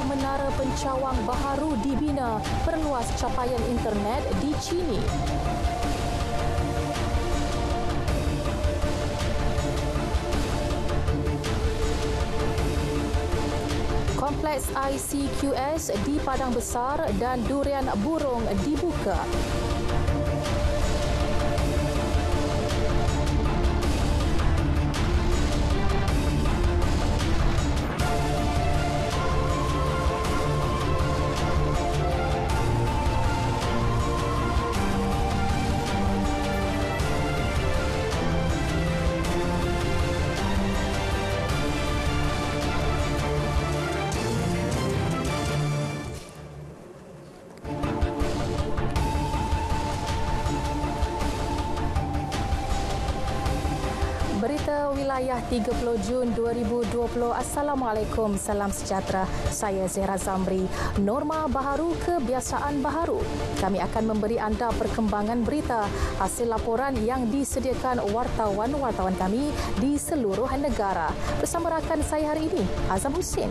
menara pencawang baharu dibina perluas capaian internet di Chini. Kompleks ICQS di Padang Besar dan Durian Burung dibuka. Berita wilayah 30 Jun 2020. Assalamualaikum, salam sejahtera. Saya Zehra Zamri. Norma baharu, kebiasaan baharu. Kami akan memberi anda perkembangan berita hasil laporan yang disediakan wartawan-wartawan kami di seluruh negara. Bersama rakan saya hari ini, Azam Husin.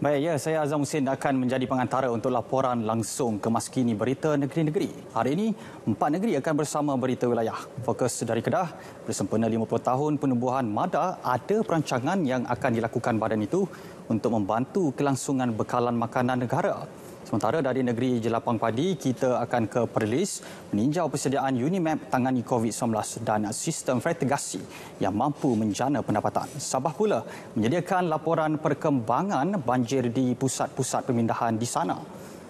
Baik, ya, saya Azam Husin akan menjadi pengantara untuk laporan langsung kemaskini berita negeri-negeri. Hari ini, 4 negeri akan bersama berita wilayah. Fokus dari Kedah, bersempena 50 tahun penubuhan MADA, ada perancangan yang akan dilakukan badan itu untuk membantu kelangsungan bekalan makanan negara. Sementara dari negeri Jelapang Padi, kita akan ke Perlis meninjau persediaan Unimap tangani COVID-19 dan sistem fertigasi yang mampu menjana pendapatan. Sabah pula menyediakan laporan perkembangan banjir di pusat-pusat pemindahan di sana.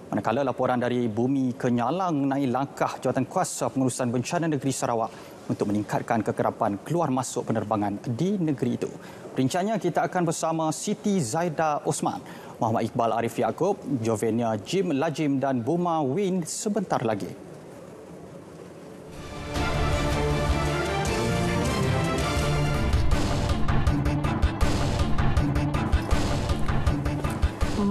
Manakala laporan dari Bumi Kenyalang mengenai langkah Jawatankuasa Pengurusan Bencana Negeri Sarawak untuk meningkatkan kekerapan keluar masuk penerbangan di negeri itu. Perinciannya kita akan bersama Siti Zaida Osman, Muhammad Iqbal Arif Yaakob, Jovenia Jim Lajim dan Buma Win sebentar lagi.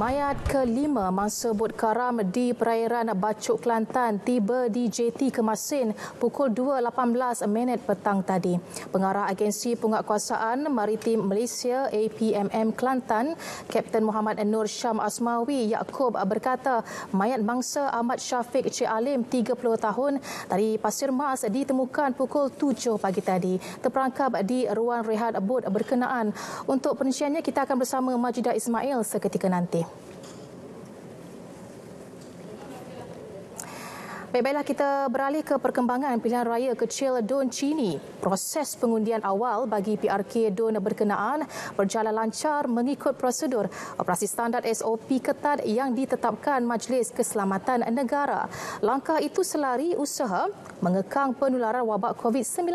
Mayat kelima mangsa bot karam di perairan Bacok Kelantan tiba di JT Kemasin pukul 2.18 petang tadi. Pengarah Agensi Penguatkuasaan Maritim Malaysia APMM Kelantan, Kapten Muhammad Nur Syam Asmawi Yaakob berkata mayat mangsa Ahmad Syafiq Cik Alim 30 tahun dari Pasir Mas ditemukan pukul 7 pagi tadi. Terperangkap di ruang rehat bot berkenaan. Untuk perinciannya kita akan bersama Majidah Ismail seketika nanti. Baiklah, kita beralih ke perkembangan pilihan raya kecil Don Chini. Proses pengundian awal bagi PRK Don berkenaan berjalan lancar mengikut prosedur operasi standard SOP ketat yang ditetapkan Majlis Keselamatan Negara. Langkah itu selari usaha mengekang penularan wabak COVID-19.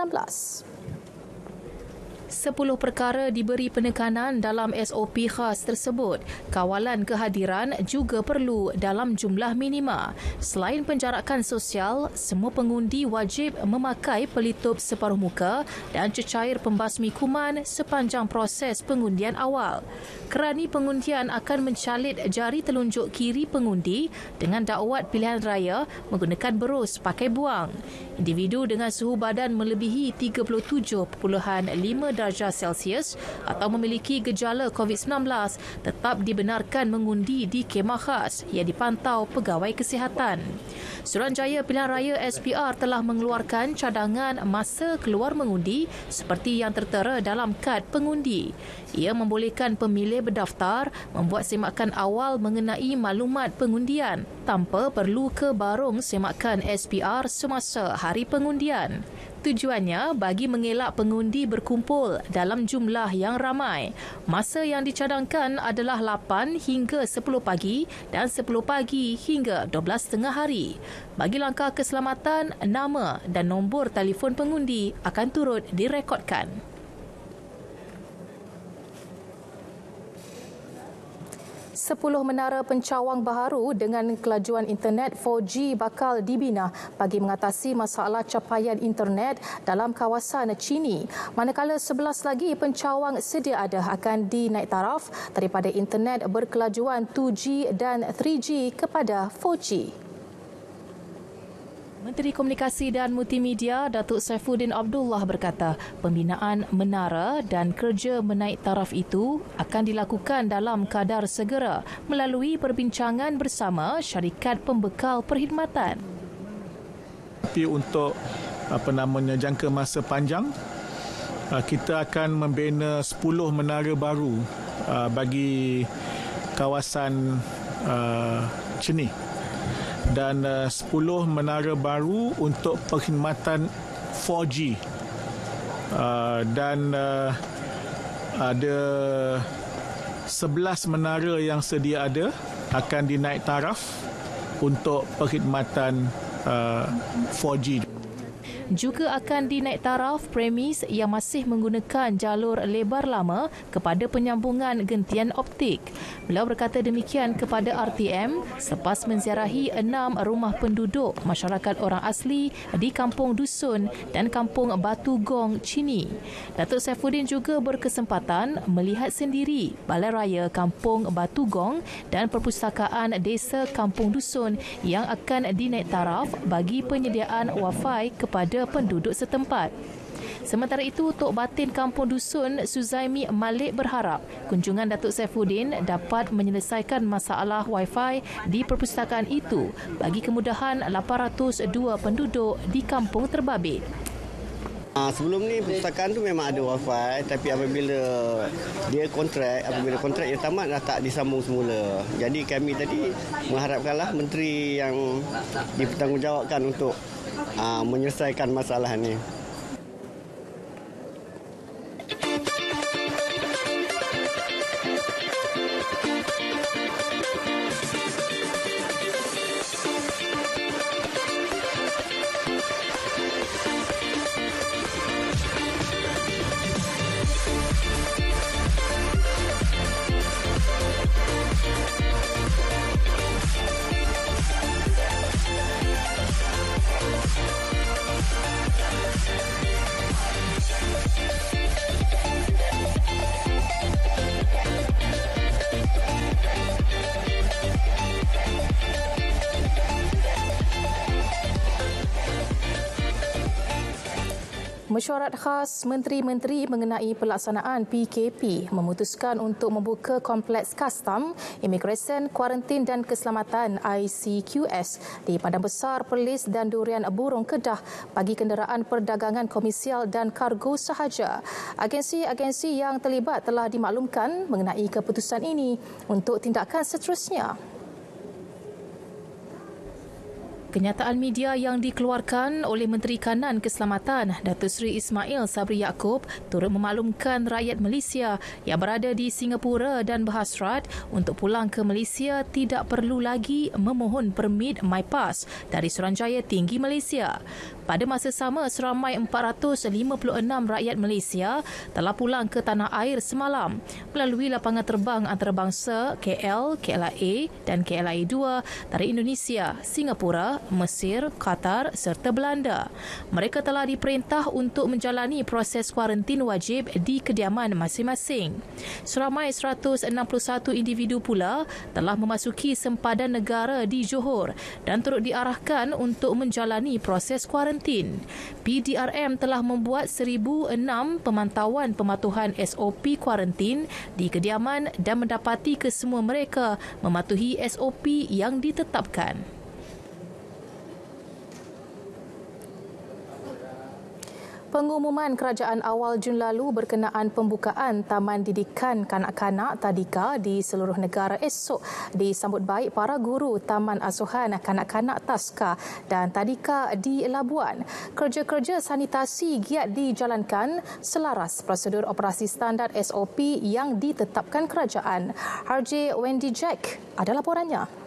10 perkara diberi penekanan dalam SOP khas tersebut. Kawalan kehadiran juga perlu dalam jumlah minima. Selain penjarakan sosial, semua pengundi wajib memakai pelitup separuh muka dan cecair pembasmi kuman sepanjang proses pengundian awal. Kerani pengundian akan mencalit jari telunjuk kiri pengundi dengan dakwat pilihan raya menggunakan berus pakai buang. Individu dengan suhu badan melebihi 37.5 darjah Celsius atau memiliki gejala COVID-19 tetap dibenarkan mengundi di kemah khas yang dipantau pegawai kesihatan. Suruhanjaya Pilihan Raya SPR telah mengeluarkan cadangan masa keluar mengundi seperti yang tertera dalam kad pengundi. Ia membolehkan pemilih berdaftar membuat semakan awal mengenai maklumat pengundian tanpa perlu ke barung semakan SPR semasa hari pengundian. Tujuannya bagi mengelak pengundi berkumpul dalam jumlah yang ramai. Masa yang dicadangkan adalah 8 hingga 10 pagi dan 10 pagi hingga 12 tengah hari. Bagi langkah keselamatan, nama dan nombor telefon pengundi akan turut direkodkan. 10 menara pencawang baharu dengan kelajuan internet 4G bakal dibina bagi mengatasi masalah capaian internet dalam kawasan Chini. Manakala 11 lagi pencawang sedia ada akan dinaik taraf daripada internet berkelajuan 2G dan 3G kepada 4G. Menteri Komunikasi dan Multimedia Datuk Saifuddin Abdullah berkata pembinaan menara dan kerja menaik taraf itu akan dilakukan dalam kadar segera melalui perbincangan bersama syarikat pembekal perkhidmatan. Tapi untuk jangka masa panjang, kita akan membina 10 menara baru bagi kawasan Cheni. Dan 10 menara baru untuk perkhidmatan 4G dan ada 11 menara yang sedia ada akan dinaik taraf untuk perkhidmatan 4G. Juga akan dinaik taraf premis yang masih menggunakan jalur lebar lama kepada penyambungan gentian optik. Beliau berkata demikian kepada RTM selepas menziarahi 6 rumah penduduk masyarakat orang asli di Kampung Dusun dan Kampung Batu Gong, Chini. Datuk Saifuddin juga berkesempatan melihat sendiri Balai Raya Kampung Batu Gong dan Perpustakaan Desa Kampung Dusun yang akan dinaik taraf bagi penyediaan Wi-Fi kepada penduduk setempat. Sementara itu, Tok Batin Kampung Dusun Suzaimi Malik berharap kunjungan Datuk Saifuddin dapat menyelesaikan masalah Wi-Fi di perpustakaan itu bagi kemudahan 802 penduduk di kampung terbabit. Sebelum ni perpustakaan tu memang ada Wi-Fi, tapi apabila kontrak yang tamat dah tak disambung semula. Jadi kami tadi mengharapkanlah menteri yang dipertanggungjawabkan untuk menyelesaikan masalah ini. Mesyuarat khas Menteri-Menteri mengenai pelaksanaan PKP memutuskan untuk membuka Kompleks Kastam, Imigresen, Kuarantin dan Keselamatan ICQS di Padang Besar, Perlis dan Durian Burung Kedah bagi kenderaan perdagangan komersial dan kargo sahaja. Agensi-agensi yang terlibat telah dimaklumkan mengenai keputusan ini untuk tindakan seterusnya. Kenyataan media yang dikeluarkan oleh Menteri Kanan Keselamatan Datuk Seri Ismail Sabri Yaakob turut memaklumkan rakyat Malaysia yang berada di Singapura dan berhasrat untuk pulang ke Malaysia tidak perlu lagi memohon permit MyPass dari Suruhanjaya Tinggi Malaysia. Pada masa sama, seramai 456 rakyat Malaysia telah pulang ke tanah air semalam melalui lapangan terbang antarabangsa KL, KLIA dan KLIA 2 dari Indonesia, Singapura, Mesir, Qatar serta Belanda. Mereka telah diperintah untuk menjalani proses kuarantin wajib di kediaman masing-masing. Seramai 161 individu pula telah memasuki sempadan negara di Johor dan turut diarahkan untuk menjalani proses kuarantin. PDRM telah membuat 1,006 pemantauan pematuhan SOP kuarantin di kediaman dan mendapati kesemua mereka mematuhi SOP yang ditetapkan. Pengumuman kerajaan awal Jun lalu berkenaan pembukaan Taman Didikan Kanak-Kanak Tadika di seluruh negara esok disambut baik para guru Taman Asuhan Kanak-Kanak Taska dan Tadika di Labuan. Kerja-kerja sanitasi giat dijalankan selaras prosedur operasi standard SOP yang ditetapkan kerajaan. RJ Wendy Jack ada laporannya.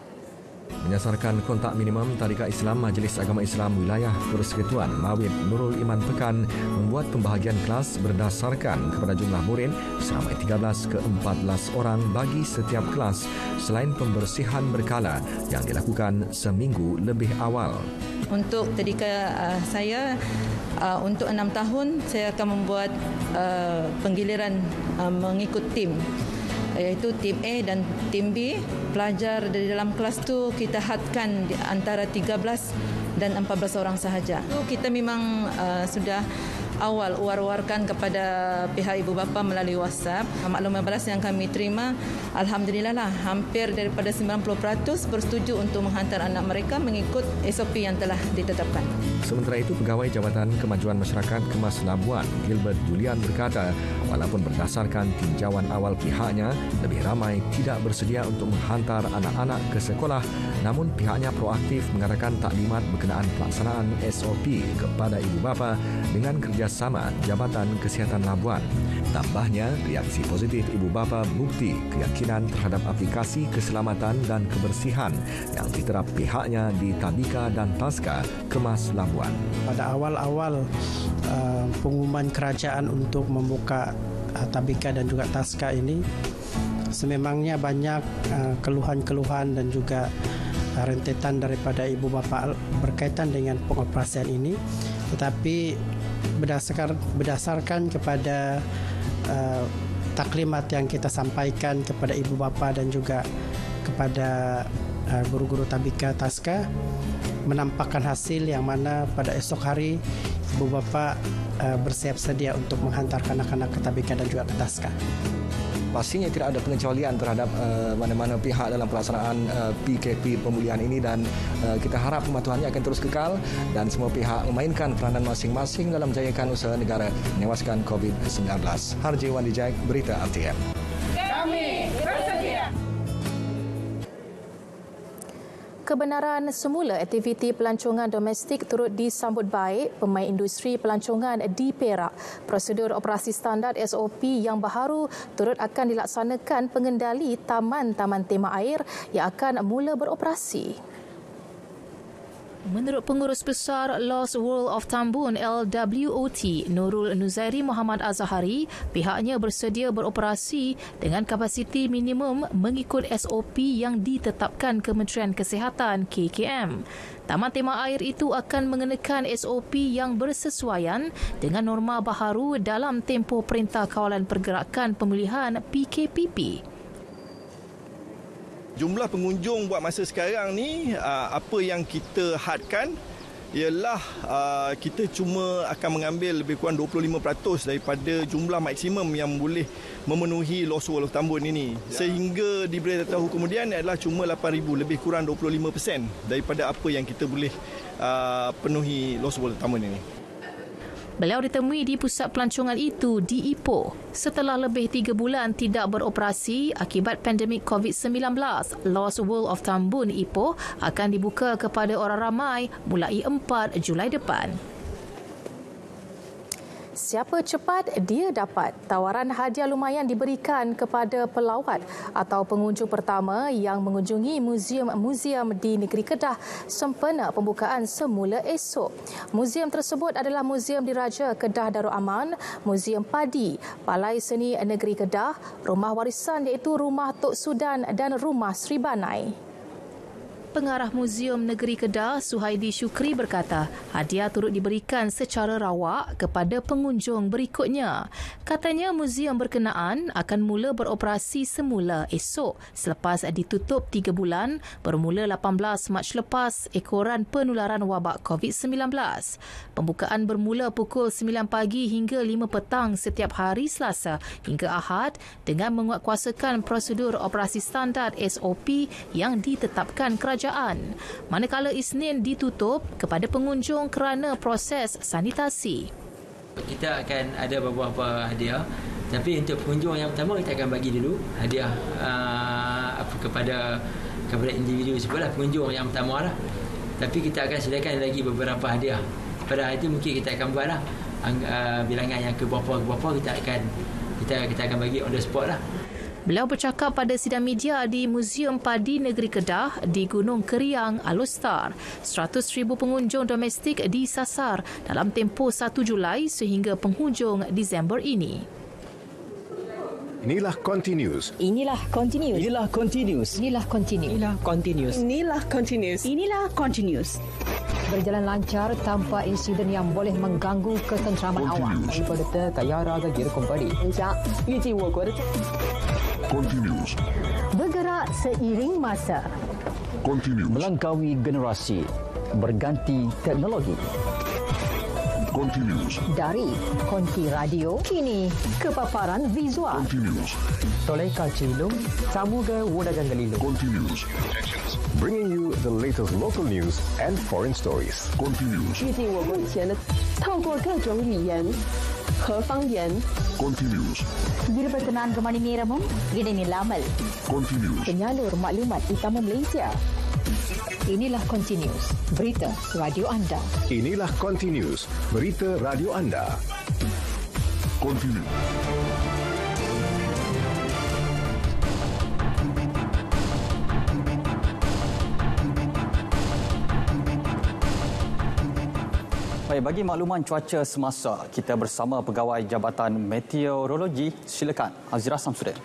Menyasarkan kontak minimum Tarikat Islam Majlis Agama Islam Wilayah Persekutuan Mawid Nurul Iman Pekan membuat pembahagian kelas berdasarkan kepada jumlah murid seramai 13 ke 14 orang bagi setiap kelas selain pembersihan berkala yang dilakukan seminggu lebih awal. Untuk tadika saya, untuk 6 tahun saya akan membuat penggiliran mengikut tim. iaitu tim A dan tim B. Pelajar dari dalam kelas tu kita hadkan antara 13 dan 14 orang sahaja. Kita memang sudah awal war-warkan kepada pihak ibu bapa melalui WhatsApp. Maklumat balas yang kami terima, alhamdulillah lah, hampir daripada 90% bersetuju untuk menghantar anak mereka mengikut SOP yang telah ditetapkan. Sementara itu, Pegawai Jabatan Kemajuan Masyarakat Kemas Labuan, Gilbert Julian berkata, walaupun berdasarkan tinjauan awal pihaknya, lebih ramai tidak bersedia untuk menghantar anak-anak ke sekolah, namun pihaknya proaktif mengadakan taklimat berkenaan pelaksanaan SOP kepada ibu bapa dengan kerjasama Jabatan Kesihatan Labuan. Tambahnya, reaksi positif ibu bapa bukti keyakinan terhadap aplikasi keselamatan dan kebersihan yang diterap pihaknya di Tabika dan Taska Kemas Labuan. Pada awal-awal pengumuman kerajaan untuk membuka Tabika dan juga Taska ini, sememangnya banyak keluhan-keluhan dan juga rentetan daripada ibu bapa berkaitan dengan pengoperasian ini. Tetapi berdasarkan kepada taklimat yang kita sampaikan kepada ibu bapa dan juga kepada guru-guru Tabika Taska, menampakkan hasil yang mana pada esok hari ibu bapa bersiap sedia untuk menghantar anak-anak ke Tabika dan juga ke Taska. Pastinya tidak ada pengecualian terhadap mana-mana pihak dalam pelaksanaan PKP pemulihan ini, dan kita harap pematuhannya akan terus kekal dan semua pihak memainkan peranan masing-masing dalam menjayakan usaha negara menewaskan COVID-19. Harji Wan Dijak, Berita RTM. Kami bersedia. Kebenaran semula aktiviti pelancongan domestik turut disambut baik pemain industri pelancongan di Perak. Prosedur operasi standard SOP yang baharu turut akan dilaksanakan pengendali taman-taman tema air yang akan mula beroperasi. Menurut Pengurus Besar Lost World of Tambun LWOT, Nurul Nuzairi Muhammad Azhari, pihaknya bersedia beroperasi dengan kapasiti minimum mengikut SOP yang ditetapkan Kementerian Kesihatan KKM. Taman tema air itu akan mengenakan SOP yang bersesuaian dengan norma baharu dalam tempoh Perintah Kawalan Pergerakan Pemulihan PKPP. Jumlah pengunjung buat masa sekarang ni, apa yang kita hadkan ialah kita cuma akan mengambil lebih kurang 25% daripada jumlah maksimum yang boleh memenuhi Lost World of Tambun ini. Sehingga diberitahu kemudian adalah cuma 8,000, lebih kurang 25% daripada apa yang kita boleh penuhi Lost World of Tambun ini. Beliau ditemui di pusat pelancongan itu di Ipoh. Setelah lebih 3 bulan tidak beroperasi akibat pandemik COVID-19, Lost World of Tambun Ipoh akan dibuka kepada orang ramai mulai 4 Julai depan. Siapa cepat, dia dapat. Tawaran hadiah lumayan diberikan kepada pelawat atau pengunjung pertama yang mengunjungi muzium-muzium di negeri Kedah sempena pembukaan semula esok. Muzium tersebut adalah Muzium Diraja Kedah Darul Aman, Muzium Padi, Balai Seni Negeri Kedah, Rumah Warisan iaitu Rumah Tok Sudan dan Rumah Sri Banai. Pengarah Muzium Negeri Kedah, Suhaidi Syukri berkata, hadiah turut diberikan secara rawak kepada pengunjung berikutnya. Katanya muzium berkenaan akan mula beroperasi semula esok selepas ditutup 3 bulan bermula 18 Mac lepas ekoran penularan wabak COVID-19. Pembukaan bermula pukul 9 pagi hingga 5 petang setiap hari Selasa hingga Ahad dengan menguatkuasakan prosedur operasi standard SOP yang ditetapkan kerajaan. Manakala Isnin ditutup kepada pengunjung kerana proses sanitasi. Kita akan ada beberapa hadiah, tapi untuk pengunjung yang pertama kita akan bagi dulu hadiah kepada individu sebelah pengunjung yang pertama lah. Tapi kita akan sediakan lagi beberapa hadiah. Pada hari itu mungkin kita akan buatlah bilangan yang ke berapa kita akan bagi on the spot lah. Beliau bercakap pada sidang media di Muzium Padi Negeri Kedah di Gunung Keriang, Alostar. 100,000 pengunjung domestik disasar dalam tempoh 1 Julai sehingga penghujung Disember ini. Inilah Continuous. Inilah Continuous. Inilah Continuous. Inilah Continuous. Inilah Continuous. Inilah Continuous. Inilah Continuous. Berjalan lancar tanpa insiden yang boleh mengganggu ketenteraman awak. 一般的大家让他给的company。预计我国的 Continuous. Bergerak seiring masa. Continuous. Melangkaui generasi. Berganti teknologi. Continuous. Dari konti radio, kini ke paparan visual. Continuous. Toleika Cilung, Samuga Wudagangalilo. Continuous. Bringing you the latest local news and foreign stories. Continuous. 预计我们目前透过各种语言和方言 Continuous. Biro Perkenaan Gemani Miramum, Gini Lamal. Continuous. Penyalur maklumat utama Malaysia. Inilah Continuous, berita radio anda. Inilah Continuous, berita radio anda. Continuous. Baik, bagi makluman cuaca semasa, kita bersama Pegawai Jabatan Meteorologi. Silakan, Azira Samsudin.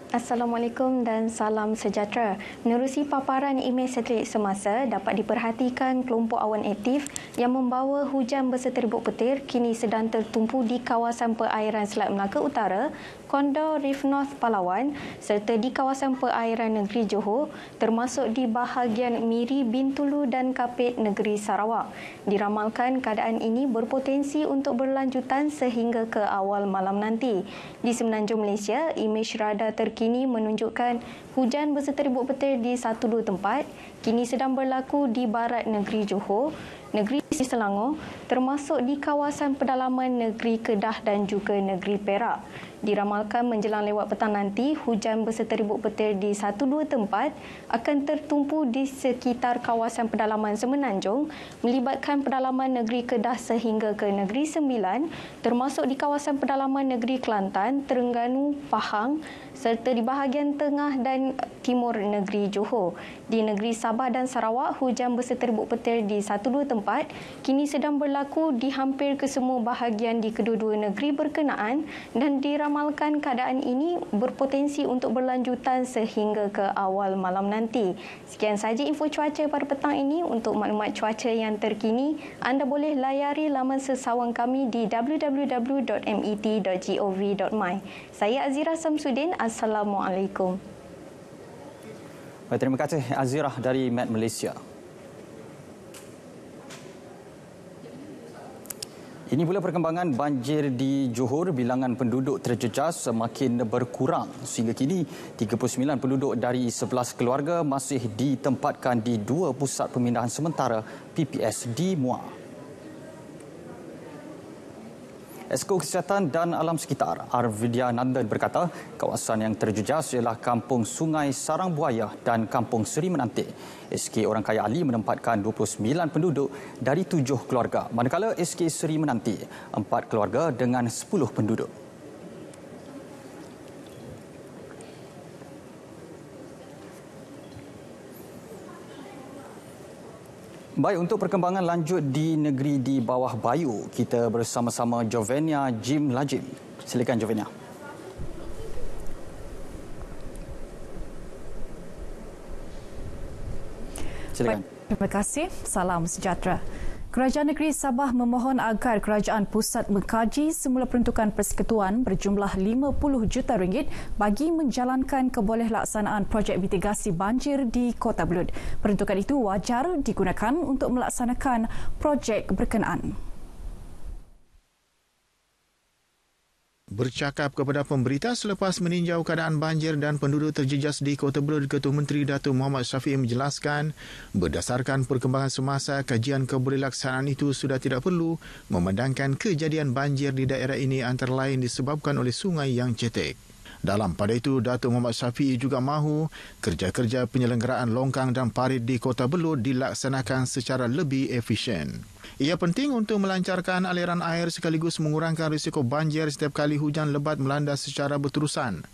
Assalamualaikum dan salam sejahtera. Menerusi paparan imej satelit semasa, dapat diperhatikan kelompok awan aktif yang membawa hujan berseterbuk petir kini sedang tertumpu di kawasan perairan Selat Melaka Utara, Kondor Reef North Palawan serta di kawasan perairan negeri Johor, termasuk di bahagian Miri, Bintulu dan Kapit negeri Sarawak. Diramalkan keadaan ini berpotensi untuk berlanjutan sehingga ke awal malam nanti. Di Semenanjung Malaysia, imej radar terkini menunjukkan hujan berseterbuk petir di 1-2 tempat kini sedang berlaku di barat negeri Johor, negeri Selangor, termasuk di kawasan pedalaman negeri Kedah dan juga negeri Perak. Diramalkan menjelang lewat petang nanti, hujan berseterbuk petir di 1-2 tempat akan tertumpu di sekitar kawasan pedalaman Semenanjung, melibatkan pedalaman negeri Kedah sehingga ke negeri Sembilan, termasuk di kawasan pedalaman negeri Kelantan, Terengganu, Pahang, serta di bahagian tengah dan timur negeri Johor. Di negeri Sabah dan Sarawak, hujan berseterbuk petir di 1-2 tempat kini sedang berlaku di hampir kesemua bahagian di kedua-dua negeri berkenaan dan diramalkan keadaan ini berpotensi untuk berlanjutan sehingga ke awal malam nanti. Sekian sahaja info cuaca pada petang ini. Untuk maklumat cuaca yang terkini, anda boleh layari laman sesawang kami di www.met.gov.my. Saya Azira Samsudin. Assalamualaikum. Baik, terima kasih Azirah dari Met Malaysia. Ini pula perkembangan banjir di Johor. Bilangan penduduk terjejas semakin berkurang. Sehingga kini, 39 penduduk dari 11 keluarga masih ditempatkan di 2 pusat pemindahan sementara PPS di Muar. Esko Kesihatan dan Alam Sekitar Arvidya Nandan berkata kawasan yang terjejas ialah Kampung Sungai Sarang Buaya dan Kampung Seri Menanti. SK Orang Kaya Ali menempatkan 29 penduduk dari 7 keluarga, manakala SK Seri Menanti 4 keluarga dengan 10 penduduk. Baik, untuk perkembangan lanjut di negeri di bawah Bayu, kita bersama-sama Jovenia Jim Lajim. Silakan Jovenia. Silakan. Terima kasih. Salam sejahtera. Kerajaan Negeri Sabah memohon agar kerajaan pusat mengkaji semula peruntukan persekutuan berjumlah RM50 juta bagi menjalankan kebolehkelaksanaan projek mitigasi banjir di Kota Belud. Peruntukan itu wajar digunakan untuk melaksanakan projek berkenaan. Bercakap kepada pemberita selepas meninjau keadaan banjir dan penduduk terjejas di Kota Belud, Ketua Menteri Datuk Muhammad Syafiee menjelaskan berdasarkan perkembangan semasa, kajian kebolehkelaksanaan itu sudah tidak perlu memandangkan kejadian banjir di daerah ini antara lain disebabkan oleh sungai yang cetek. Dalam pada itu, Datuk Muhammad Syafiee juga mahu kerja-kerja penyelenggaraan longkang dan parit di Kota Belud dilaksanakan secara lebih efisien. Ia penting untuk melancarkan aliran air sekaligus mengurangkan risiko banjir setiap kali hujan lebat melanda secara berterusan.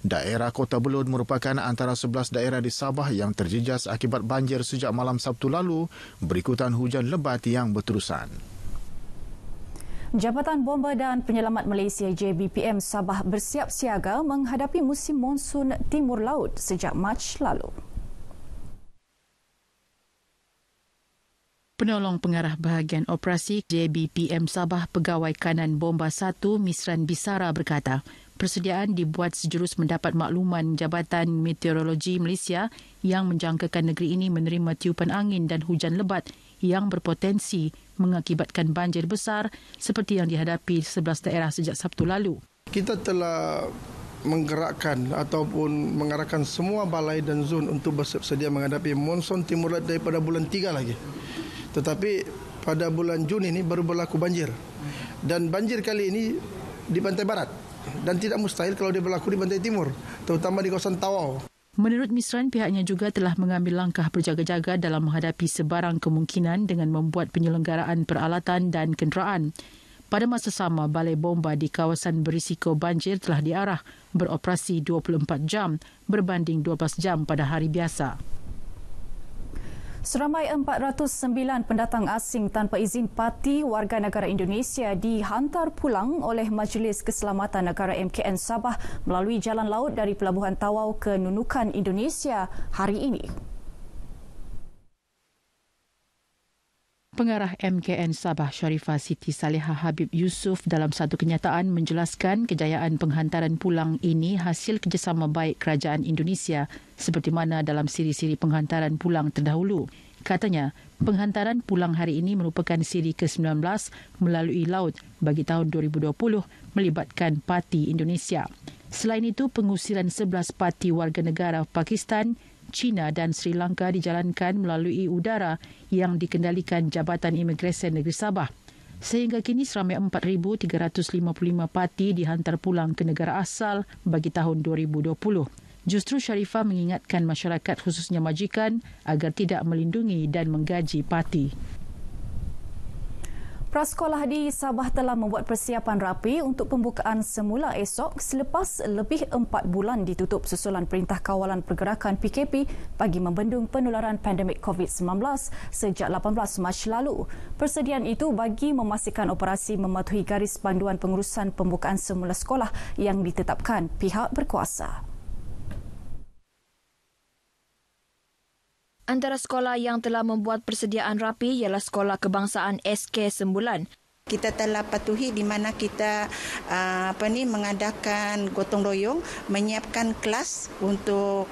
Daerah Kota Belud merupakan antara 11 daerah di Sabah yang terjejas akibat banjir sejak malam Sabtu lalu berikutan hujan lebat yang berterusan. Jabatan Bomba dan Penyelamat Malaysia JBPM Sabah bersiap siaga menghadapi musim monsun Timur Laut sejak Mac lalu. Penolong Pengarah Bahagian Operasi JBPM Sabah Pegawai Kanan Bomba 1 Misran Bisara berkata, persediaan dibuat sejurus mendapat makluman Jabatan Meteorologi Malaysia yang menjangkakan negeri ini menerima tiupan angin dan hujan lebat yang berpotensi mengakibatkan banjir besar seperti yang dihadapi 11 daerah sejak Sabtu lalu. Kita telah menggerakkan ataupun mengarahkan semua balai dan zon untuk bersedia menghadapi monsun timur laut daripada bulan 3 lagi. Tetapi pada bulan Jun ini baru berlaku banjir. Dan banjir kali ini di pantai barat. Dan tidak mustahil kalau dia berlaku di pantai timur, terutama di kawasan Tawau. Menurut Misran, pihaknya juga telah mengambil langkah berjaga-jaga dalam menghadapi sebarang kemungkinan dengan membuat penyelenggaraan peralatan dan kenderaan. Pada masa sama, balai bomba di kawasan berisiko banjir telah diarah beroperasi 24 jam berbanding 12 jam pada hari biasa. Seramai 409 pendatang asing tanpa izin parti warga negara Indonesia dihantar pulang oleh Majlis Keselamatan Negara MKN Sabah melalui jalan laut dari Pelabuhan Tawau ke Nunukan, Indonesia hari ini. Pengarah MKN Sabah Sharifah Siti Salihah Habib Yusof dalam satu kenyataan menjelaskan kejayaan penghantaran pulang ini hasil kerjasama baik kerajaan Indonesia seperti mana dalam siri-siri penghantaran pulang terdahulu. Katanya, penghantaran pulang hari ini merupakan siri ke-19 melalui laut bagi tahun 2020 melibatkan parti Indonesia. Selain itu, pengusiran 11 parti warga negara Pakistan, China dan Sri Lanka dijalankan melalui udara yang dikendalikan Jabatan Imigresen Negeri Sabah. Sehingga kini seramai 4,355 parti dihantar pulang ke negara asal bagi tahun 2020. Justru Sharifah mengingatkan masyarakat khususnya majikan agar tidak melindungi dan menggaji parti. Prasekolah di Sabah telah membuat persiapan rapi untuk pembukaan semula esok selepas lebih 4 bulan ditutup susulan Perintah Kawalan Pergerakan PKP bagi membendung penularan pandemik COVID-19 sejak 18 Mac lalu. Persediaan itu bagi memastikan operasi mematuhi garis panduan pengurusan pembukaan semula sekolah yang ditetapkan pihak berkuasa. Antara sekolah yang telah membuat persediaan rapi ialah Sekolah Kebangsaan SK Sembulan. Kita telah patuhi di mana kita mengadakan gotong royong, menyiapkan kelas untuk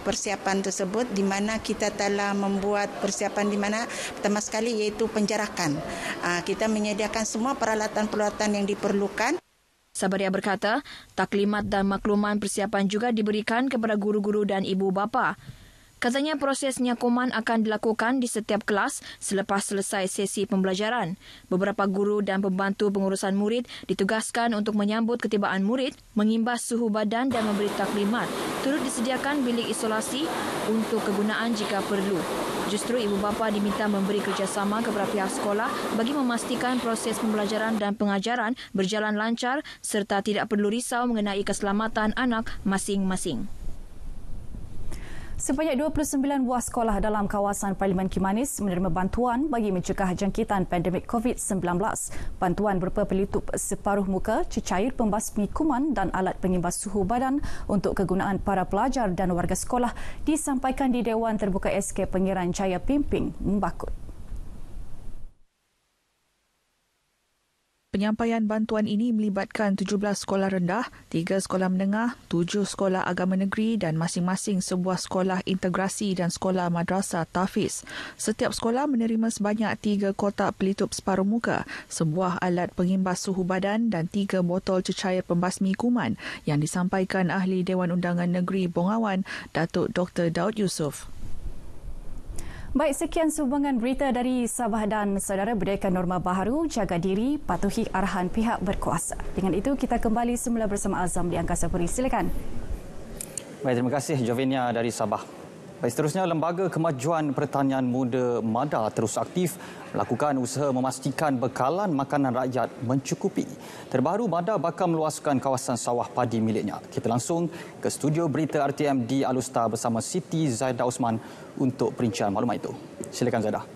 persiapan tersebut di mana kita telah membuat persiapan di mana pertama sekali iaitu penjarakan. Kita menyediakan semua peralatan-peralatan yang diperlukan. Sabaria berkata, taklimat dan makluman persiapan juga diberikan kepada guru-guru dan ibu bapa. Katanya proses nyakuman akan dilakukan di setiap kelas selepas selesai sesi pembelajaran. Beberapa guru dan pembantu pengurusan murid ditugaskan untuk menyambut ketibaan murid, mengimbas suhu badan dan memberi taklimat. Turut disediakan bilik isolasi untuk kegunaan jika perlu. Justru ibu bapa diminta memberi kerjasama kepada pihak sekolah bagi memastikan proses pembelajaran dan pengajaran berjalan lancar serta tidak perlu risau mengenai keselamatan anak masing-masing. Sebanyak 29 buah sekolah dalam kawasan Parlimen Kimanis menerima bantuan bagi mencegah jangkitan pandemik COVID-19. Bantuan berupa pelitup separuh muka, cecair pembasmi kuman dan alat pengimbas suhu badan untuk kegunaan para pelajar dan warga sekolah disampaikan di Dewan Terbuka SK Pengiran Jaya Pimping, Membakut. Penyampaian bantuan ini melibatkan 17 sekolah rendah, 3 sekolah menengah, 7 sekolah agama negeri dan masing-masing sebuah sekolah integrasi dan sekolah madrasah tahfiz. Setiap sekolah menerima sebanyak 3 kotak pelitup separuh muka, sebuah alat pengimbas suhu badan dan 3 botol cecair pembasmi kuman yang disampaikan Ahli Dewan Undangan Negeri Bongawan, Datuk Dr. Daud Yusof. Baik, sekian sumbangan berita dari Sabah dan saudara. Berdayakan norma baharu, jaga diri, patuhi arahan pihak berkuasa. Dengan itu, kita kembali semula bersama Azam di Angkasa Puri. Silakan. Baik, terima kasih Jovenia dari Sabah. Baik, seterusnya, Lembaga Kemajuan Pertanian Muda MADA terus aktif melakukan usaha memastikan bekalan makanan rakyat mencukupi. Terbaru, MADA bakal meluaskan kawasan sawah padi miliknya. Kita langsung ke studio berita RTM di Alustar bersama Siti Zaidah Osman untuk perincian maklumat itu. Silakan Zaidah.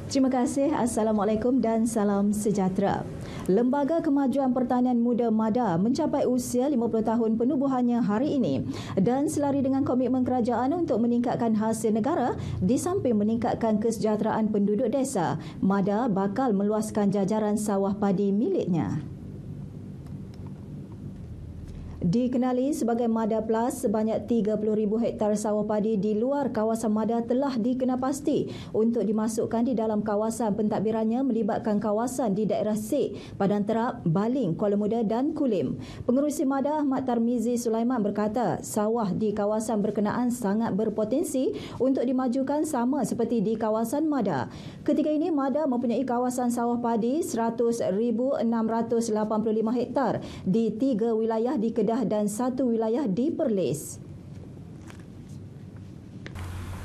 Terima kasih. Assalamualaikum dan salam sejahtera. Lembaga Kemajuan Pertanian Muda MADA mencapai usia 50 tahun penubuhannya hari ini dan selari dengan komitmen kerajaan untuk meningkatkan hasil negara di samping meningkatkan kesejahteraan penduduk desa, MADA bakal meluaskan jajaran sawah padi miliknya. Dikenali sebagai MADA Plus, sebanyak 30,000 hektar sawah padi di luar kawasan MADA telah dikenapasti untuk dimasukkan di dalam kawasan pentadbirannya melibatkan kawasan di daerah Sik, Padang Terap, Baling, Kuala Muda dan Kulim. Pengerusi MADA Ahmad Tarmizi Sulaiman berkata, sawah di kawasan berkenaan sangat berpotensi untuk dimajukan sama seperti di kawasan MADA. Ketika ini, MADA mempunyai kawasan sawah padi 100,685 hektar di 3 wilayah di Kedah dan 1 wilayah di Perlis.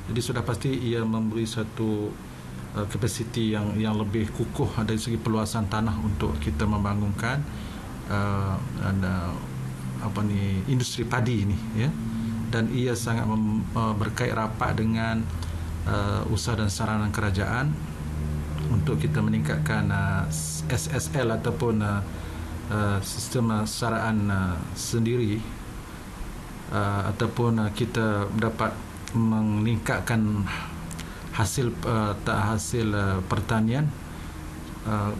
Jadi sudah pasti ia memberi satu kapasiti yang lebih kukuh dari segi peluasan tanah untuk kita membangunkan industri padi ini, ya. Dan ia sangat berkait rapat dengan usaha dan saranan kerajaan untuk kita meningkatkan SSL ataupun sistem saraan sendiri ataupun kita dapat meningkatkan hasil pertanian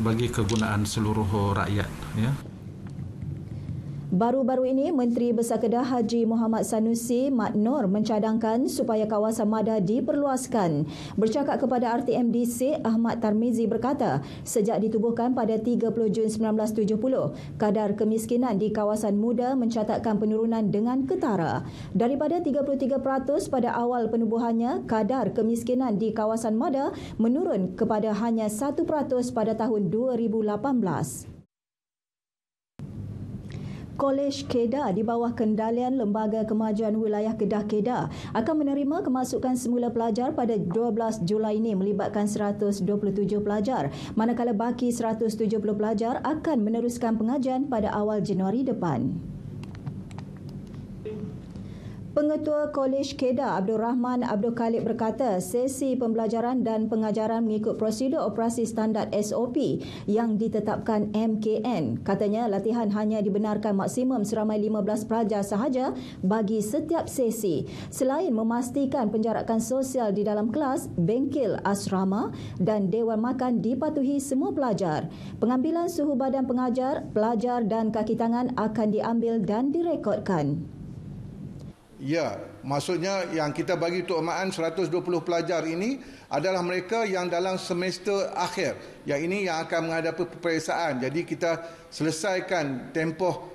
bagi kegunaan seluruh rakyat, ya. Baru-baru ini, Menteri Besar Kedah Haji Muhammad Sanusi Mat Noor mencadangkan supaya kawasan MADA diperluaskan. Bercakap kepada RTMDC, Ahmad Tarmizi berkata, sejak ditubuhkan pada 30 Jun 1970, kadar kemiskinan di kawasan muda mencatatkan penurunan dengan ketara. Daripada 33% pada awal penubuhannya, kadar kemiskinan di kawasan MADA menurun kepada hanya 1% pada tahun 2018. Kolej Kedah di bawah kendalian Lembaga Kemajuan Wilayah Kedah Kedah akan menerima kemasukan semula pelajar pada 12 Julai ini melibatkan 127 pelajar, manakala baki 170 pelajar akan meneruskan pengajian pada awal Januari depan. Pengetua Kolej Kedah Abdul Rahman Abdul Khalid berkata, sesi pembelajaran dan pengajaran mengikut prosedur operasi standard SOP yang ditetapkan MKN. Katanya latihan hanya dibenarkan maksimum seramai 15 pelajar sahaja bagi setiap sesi. Selain memastikan penjarakan sosial di dalam kelas, bengkel asrama dan dewan makan dipatuhi semua pelajar. Pengambilan suhu badan pengajar, pelajar dan kaki tangan akan diambil dan direkodkan. Ya, maksudnya yang kita bagi untuk amaan 120 pelajar ini adalah mereka yang dalam semester akhir. Yang ini yang akan menghadapi peperiksaan. Jadi kita selesaikan tempoh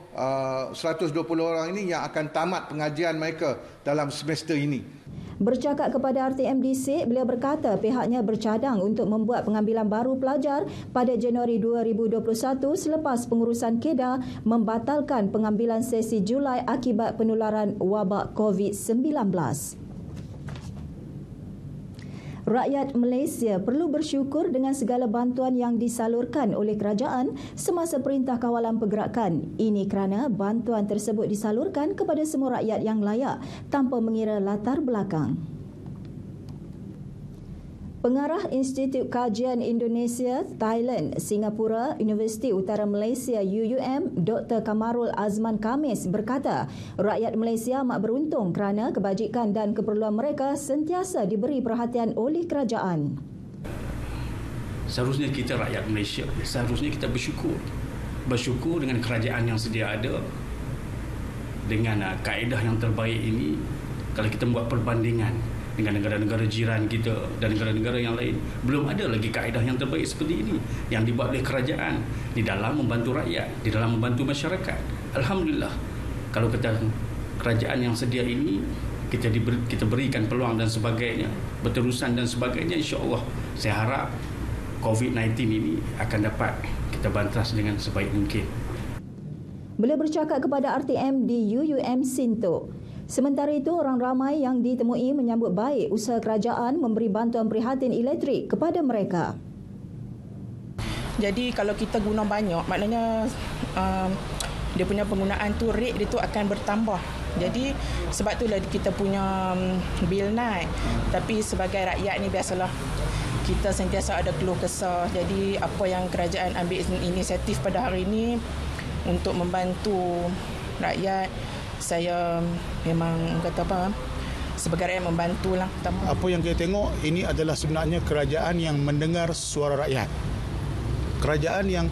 120 orang ini yang akan tamat pengajian mereka dalam semester ini. Bercakap kepada RTMDC, beliau berkata pihaknya bercadang untuk membuat pengambilan baru pelajar pada Januari 2021 selepas pengurusan Kedah membatalkan pengambilan sesi Julai akibat penularan wabak COVID-19. Rakyat Malaysia perlu bersyukur dengan segala bantuan yang disalurkan oleh kerajaan semasa Perintah Kawalan Pergerakan. Ini kerana bantuan tersebut disalurkan kepada semua rakyat yang layak tanpa mengira latar belakang. Pengarah Institut Kajian Indonesia, Thailand, Singapura, Universiti Utara Malaysia UUM, Dr. Kamarul Azman Khamis berkata, rakyat Malaysia amat beruntung kerana kebajikan dan keperluan mereka sentiasa diberi perhatian oleh kerajaan. Seharusnya kita rakyat Malaysia, seharusnya kita bersyukur dengan kerajaan yang sedia ada, dengan kaedah yang terbaik ini. Kalau kita buat perbandingan dengan negara-negara jiran kita dan negara-negara yang lain, belum ada lagi kaedah yang terbaik seperti ini yang dibuat oleh kerajaan di dalam membantu rakyat, di dalam membantu masyarakat. Alhamdulillah, kalau kita kerajaan yang sedia ini kita berikan peluang dan sebagainya, berterusan dan sebagainya, insya-Allah saya harap COVID-19 ini akan dapat kita bantas dengan sebaik mungkin. Beliau bercakap kepada RTM di UUM Sintok. Sementara itu, orang ramai yang ditemui menyambut baik usaha kerajaan memberi bantuan prihatin elektrik kepada mereka. Jadi kalau kita guna banyak, maknanya dia punya penggunaan tu, rate dia tu akan bertambah. Jadi sebab itulah kita punya bil naik. Tapi sebagai rakyat ni biasalah, kita sentiasa ada keluh kesah. Jadi apa yang kerajaan ambil inisiatif pada hari ini untuk membantu rakyat, saya memang kata apa, sebagai rakyat membantulah. Apa yang kita tengok ini adalah sebenarnya kerajaan yang mendengar suara rakyat. Kerajaan yang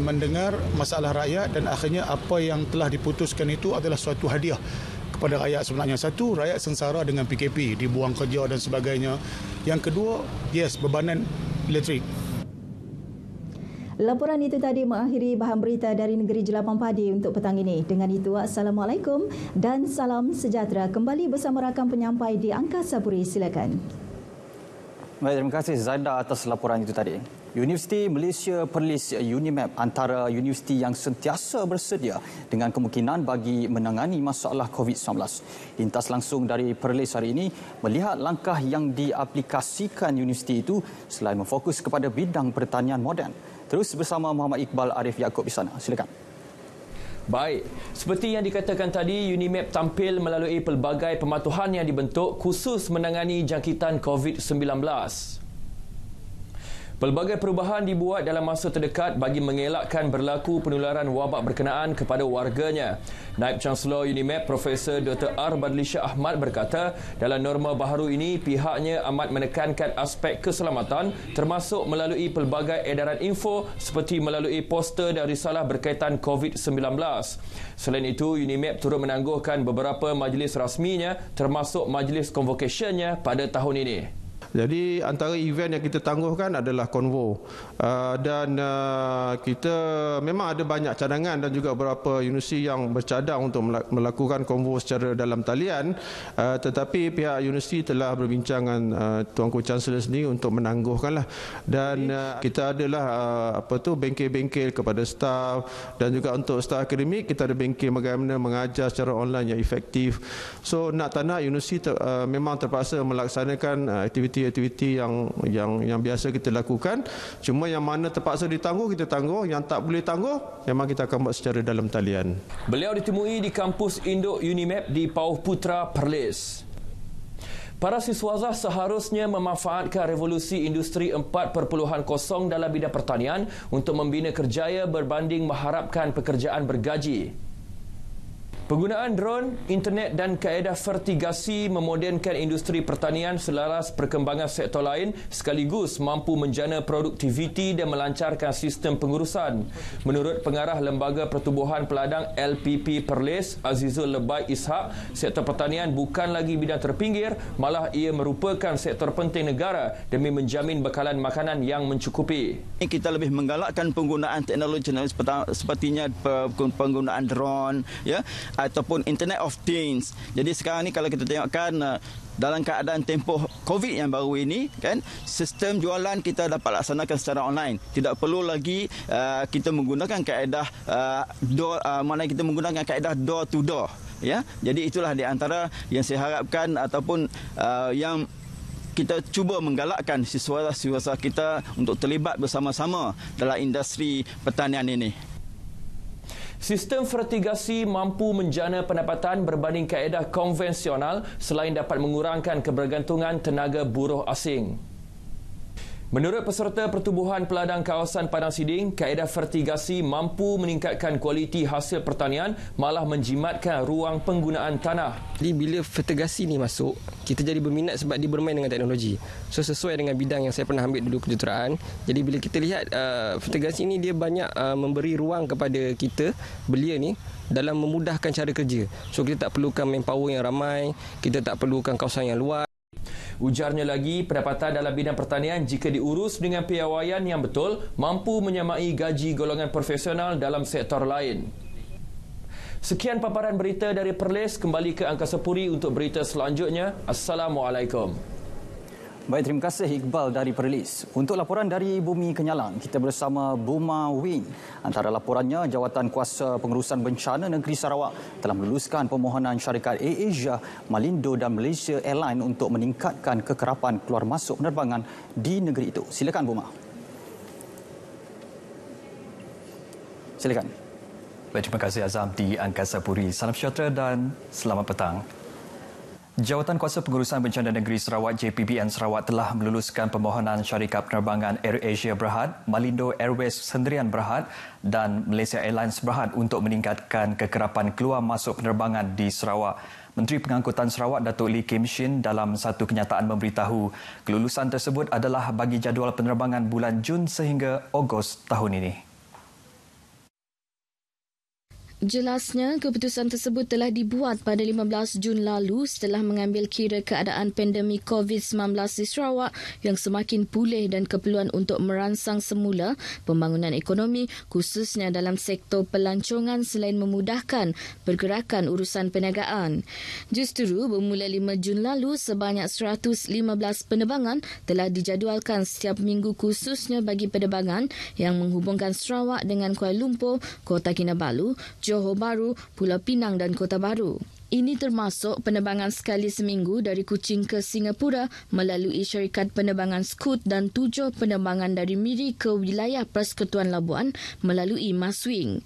mendengar masalah rakyat dan akhirnya apa yang telah diputuskan itu adalah suatu hadiah kepada rakyat sebenarnya. Satu, rakyat sengsara dengan PKP, dibuang kerja dan sebagainya. Yang kedua, bebanan elektrik. Laporan itu tadi mengakhiri bahan berita dari Negeri Jelapang Padi untuk petang ini. Dengan itu, Assalamualaikum dan salam sejahtera. Kembali bersama rakan penyampai di Angkasa Puri. Silakan. Baik, terima kasih Zaida atas laporan itu tadi. Universiti Malaysia Perlis UNIMAP antara universiti yang sentiasa bersedia dengan kemungkinan bagi menangani masalah COVID-19. Lintas langsung dari Perlis hari ini melihat langkah yang diaplikasikan universiti itu selain memfokus kepada bidang pertanian moden. Terus bersama Muhammad Iqbal Arif Yaakob di sana. Silakan. Baik, seperti yang dikatakan tadi, UNIMAP tampil melalui pelbagai pematuhan yang dibentuk khusus menangani jangkitan COVID-19. Pelbagai perubahan dibuat dalam masa terdekat bagi mengelakkan berlaku penularan wabak berkenaan kepada warganya. Naib Chancellor UNIMAP Profesor Dr. R. Badlisha Ahmad berkata, dalam norma baharu ini pihaknya amat menekankan aspek keselamatan termasuk melalui pelbagai edaran info seperti melalui poster dan risalah berkaitan COVID-19. Selain itu, UNIMAP turut menangguhkan beberapa majlis rasminya termasuk majlis convocationnya pada tahun ini. Jadi antara event yang kita tangguhkan adalah konvo dan kita memang ada banyak cadangan dan juga beberapa universiti yang bercadang untuk melakukan konvo secara dalam talian, tetapi pihak universiti telah berbincang dengan Tuanku Chancellor sendiri untuk menangguhkanlah, dan kita adalah bengkel-bengkel kepada staf dan juga untuk staf akademik kita ada bengkel bagaimana mengajar secara online yang efektif. So nak tak nak universiti memang terpaksa melaksanakan aktiviti yang biasa kita lakukan. Cuma yang mana terpaksa ditangguh, kita tangguh. Yang tak boleh tangguh, memang kita akan buat secara dalam talian. Beliau ditemui di kampus Induk UNIMAP di Pauh Putra, Perlis. Para siswazah seharusnya memanfaatkan revolusi industri 4.0 dalam bidang pertanian untuk membina kerjaya berbanding mengharapkan pekerjaan bergaji. Penggunaan drone, internet dan kaedah fertigasi memodernkan industri pertanian selaras perkembangan sektor lain sekaligus mampu menjana produktiviti dan melancarkan sistem pengurusan. Menurut pengarah Lembaga Pertubuhan Peladang LPP Perlis, Azizul Lebai Ishak, sektor pertanian bukan lagi bidang terpinggir, malah ia merupakan sektor penting negara demi menjamin bekalan makanan yang mencukupi. Kita lebih menggalakkan penggunaan teknologi sepertinya penggunaan drone, ataupun Internet of Things. Jadi sekarang ni kalau kita tengokkan dalam keadaan tempoh COVID yang baru ini, kan, sistem jualan kita dapat laksanakan secara online. Tidak perlu lagi kita menggunakan kaedah door to door. Ya, jadi itulah di antara yang saya harapkan ataupun yang kita cuba menggalakkan siswa-siswa kita untuk terlibat bersama-sama dalam industri pertanian ini. Sistem fertigasi mampu menjana pendapatan berbanding kaedah konvensional selain dapat mengurangkan kebergantungan tenaga buruh asing. Menurut peserta Pertubuhan Peladang Kawasan Padang Siding, kaedah fertigasi mampu meningkatkan kualiti hasil pertanian malah menjimatkan ruang penggunaan tanah. Jadi bila fertigasi ni masuk, kita jadi berminat sebab dia bermain dengan teknologi. So sesuai dengan bidang yang saya pernah ambil dulu kejuruteraan. Jadi bila kita lihat fertigasi ni dia banyak memberi ruang kepada kita belia ni dalam memudahkan cara kerja. So kita tak perlukan manpower yang ramai, kita tak perlukan kawasan yang luas. Ujarnya lagi, pendapatan dalam bidang pertanian jika diurus dengan piawaian yang betul mampu menyamai gaji golongan profesional dalam sektor lain. Sekian paparan berita dari Perlis. Kembali ke Angkasa Puri untuk berita selanjutnya. Assalamualaikum. Baik, terima kasih Iqbal dari Perlis. Untuk laporan dari Bumi Kenyalang, kita bersama Buma Wing. Antara laporannya, Jawatan Kuasa Pengurusan Bencana Negeri Sarawak telah meluluskan permohonan syarikat AirAsia, Malindo dan Malaysia Airlines untuk meningkatkan kekerapan keluar masuk penerbangan di negeri itu. Silakan Buma. Silakan. Baik, terima kasih Azam di Angkasa Puri. Salam sejahtera dan selamat petang. Jawatan Kuasa Pengurusan Bencana Negeri Sarawak JPBN Sarawak telah meluluskan permohonan syarikat penerbangan AirAsia Berhad, Malindo Airways Sendirian Berhad dan Malaysia Airlines Berhad untuk meningkatkan kekerapan keluar masuk penerbangan di Sarawak. Menteri Pengangkutan Sarawak Datuk Lee Kim Shin dalam satu kenyataan memberitahu kelulusan tersebut adalah bagi jadual penerbangan bulan Jun sehingga Ogos tahun ini. Jelasnya, keputusan tersebut telah dibuat pada 15 Jun lalu setelah mengambil kira keadaan pandemik COVID-19 di Sarawak yang semakin pulih dan keperluan untuk merangsang semula pembangunan ekonomi khususnya dalam sektor pelancongan selain memudahkan pergerakan urusan perniagaan. Justru bermula 5 Jun lalu, sebanyak 115 penerbangan telah dijadualkan setiap minggu khususnya bagi penerbangan yang menghubungkan Sarawak dengan Kuala Lumpur, Kota Kinabalu, Johor Bahru, Pulau Pinang dan Kota Baru. Ini termasuk penerbangan sekali seminggu dari Kuching ke Singapura melalui syarikat penerbangan Scoot dan 7 penerbangan dari Miri ke wilayah Persekutuan Labuan melalui Maswing.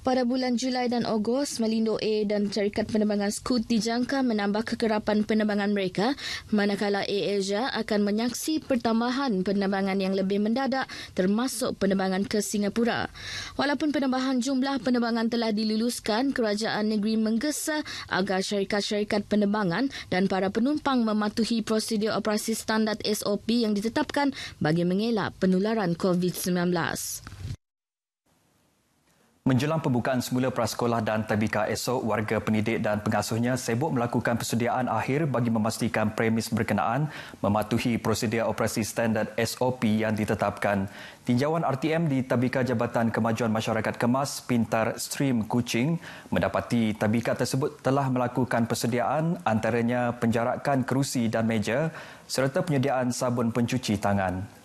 Pada bulan Julai dan Ogos, Malindo Air dan syarikat penerbangan Scoot dijangka menambah kekerapan penerbangan mereka, manakala AirAsia akan menyaksi pertambahan penerbangan yang lebih mendadak termasuk penerbangan ke Singapura. Walaupun penambahan jumlah penerbangan telah diluluskan, kerajaan negeri menggesa agar syarikat-syarikat penerbangan dan para penumpang mematuhi prosedur operasi standard SOP yang ditetapkan bagi mengelak penularan COVID-19. Menjelang pembukaan semula prasekolah dan tabika esok, warga pendidik dan pengasuhnya sibuk melakukan persediaan akhir bagi memastikan premis berkenaan mematuhi prosedur operasi standard SOP yang ditetapkan. Tinjauan RTM di Tabika Jabatan Kemajuan Masyarakat Kemas Pintar Stream Kuching mendapati tabika tersebut telah melakukan persediaan antaranya penjarakan kerusi dan meja serta penyediaan sabun pencuci tangan.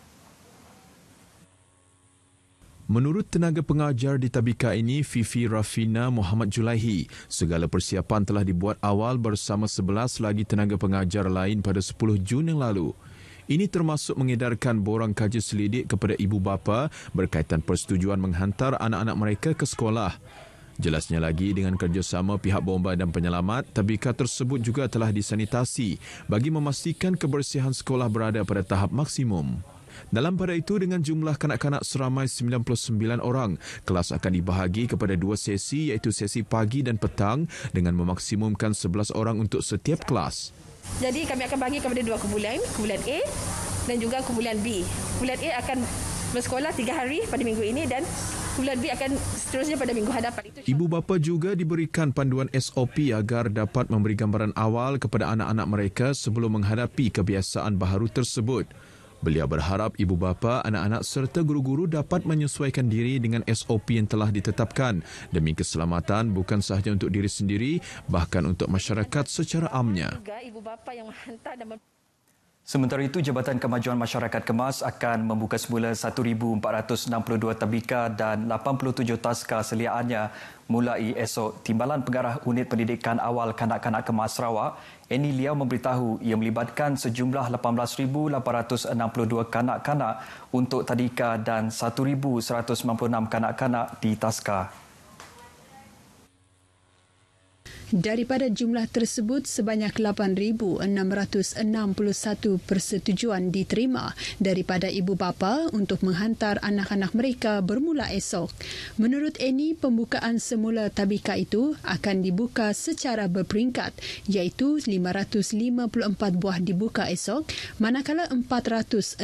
Menurut tenaga pengajar di tabika ini, Fifi Rafina Muhammad Julaihi, segala persiapan telah dibuat awal bersama 11 lagi tenaga pengajar lain pada 10 Jun yang lalu. Ini termasuk mengedarkan borang kaji selidik kepada ibu bapa berkaitan persetujuan menghantar anak-anak mereka ke sekolah. Jelasnya lagi, dengan kerjasama pihak bomba dan penyelamat, tabika tersebut juga telah disanitasi bagi memastikan kebersihan sekolah berada pada tahap maksimum. Dalam pada itu, dengan jumlah kanak-kanak seramai 99 orang, kelas akan dibahagi kepada 2 sesi iaitu sesi pagi dan petang dengan memaksimumkan 11 orang untuk setiap kelas. Jadi kami akan bagi kepada 2 kumpulan A dan juga kumpulan B. Kumpulan A akan bersekolah 3 hari pada minggu ini dan kumpulan B akan seterusnya pada minggu hadapan. Ibu bapa juga diberikan panduan SOP agar dapat memberi gambaran awal kepada anak-anak mereka sebelum menghadapi kebiasaan baharu tersebut. Beliau berharap ibu bapa, anak-anak serta guru-guru dapat menyesuaikan diri dengan SOP yang telah ditetapkan demi keselamatan bukan sahaja untuk diri sendiri, bahkan untuk masyarakat secara amnya. Sementara itu, Jabatan Kemajuan Masyarakat Kemas akan membuka semula 1,462 tabika dan 87 taska seliaannya mulai esok. Timbalan Pengarah Unit Pendidikan Awal Kanak-Kanak Kemas Sarawak, Annie Liao memberitahu ia melibatkan sejumlah 18,862 kanak-kanak untuk tadika dan 1,196 kanak-kanak di taska. Daripada jumlah tersebut, sebanyak 8,661 persetujuan diterima daripada ibu bapa untuk menghantar anak-anak mereka bermula esok. Menurut Annie, pembukaan semula tabika itu akan dibuka secara berperingkat, iaitu 554 buah dibuka esok, manakala 467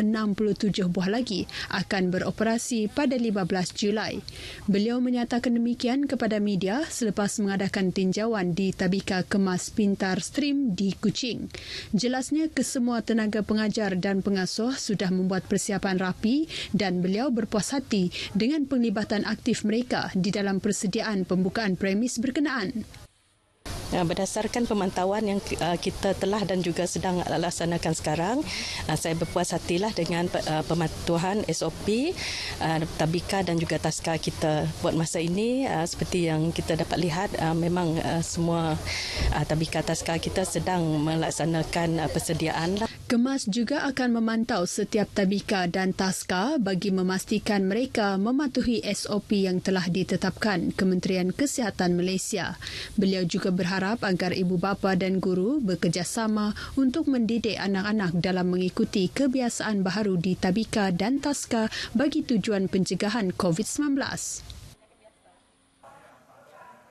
buah lagi akan beroperasi pada 15 Julai. Beliau menyatakan demikian kepada media selepas mengadakan tinjauan di Tabika Kemas Pintar Stream di Kuching. Jelasnya, kesemua tenaga pengajar dan pengasuh sudah membuat persiapan rapi dan beliau berpuas hati dengan penglibatan aktif mereka di dalam persediaan pembukaan premis berkenaan. Berdasarkan pemantauan yang kita telah dan juga sedang laksanakan sekarang, saya berpuas hatilah dengan pematuhan SOP, tabika dan juga taska kita buat masa ini. Seperti yang kita dapat lihat, memang semua tabika taska kita sedang melaksanakan persediaan. Kemas juga akan memantau setiap tabika dan taska bagi memastikan mereka mematuhi SOP yang telah ditetapkan Kementerian Kesihatan Malaysia. Beliau juga berharap agar ibu bapa dan guru bekerjasama untuk mendidik anak-anak dalam mengikuti kebiasaan baharu di tabika dan taska bagi tujuan pencegahan COVID-19.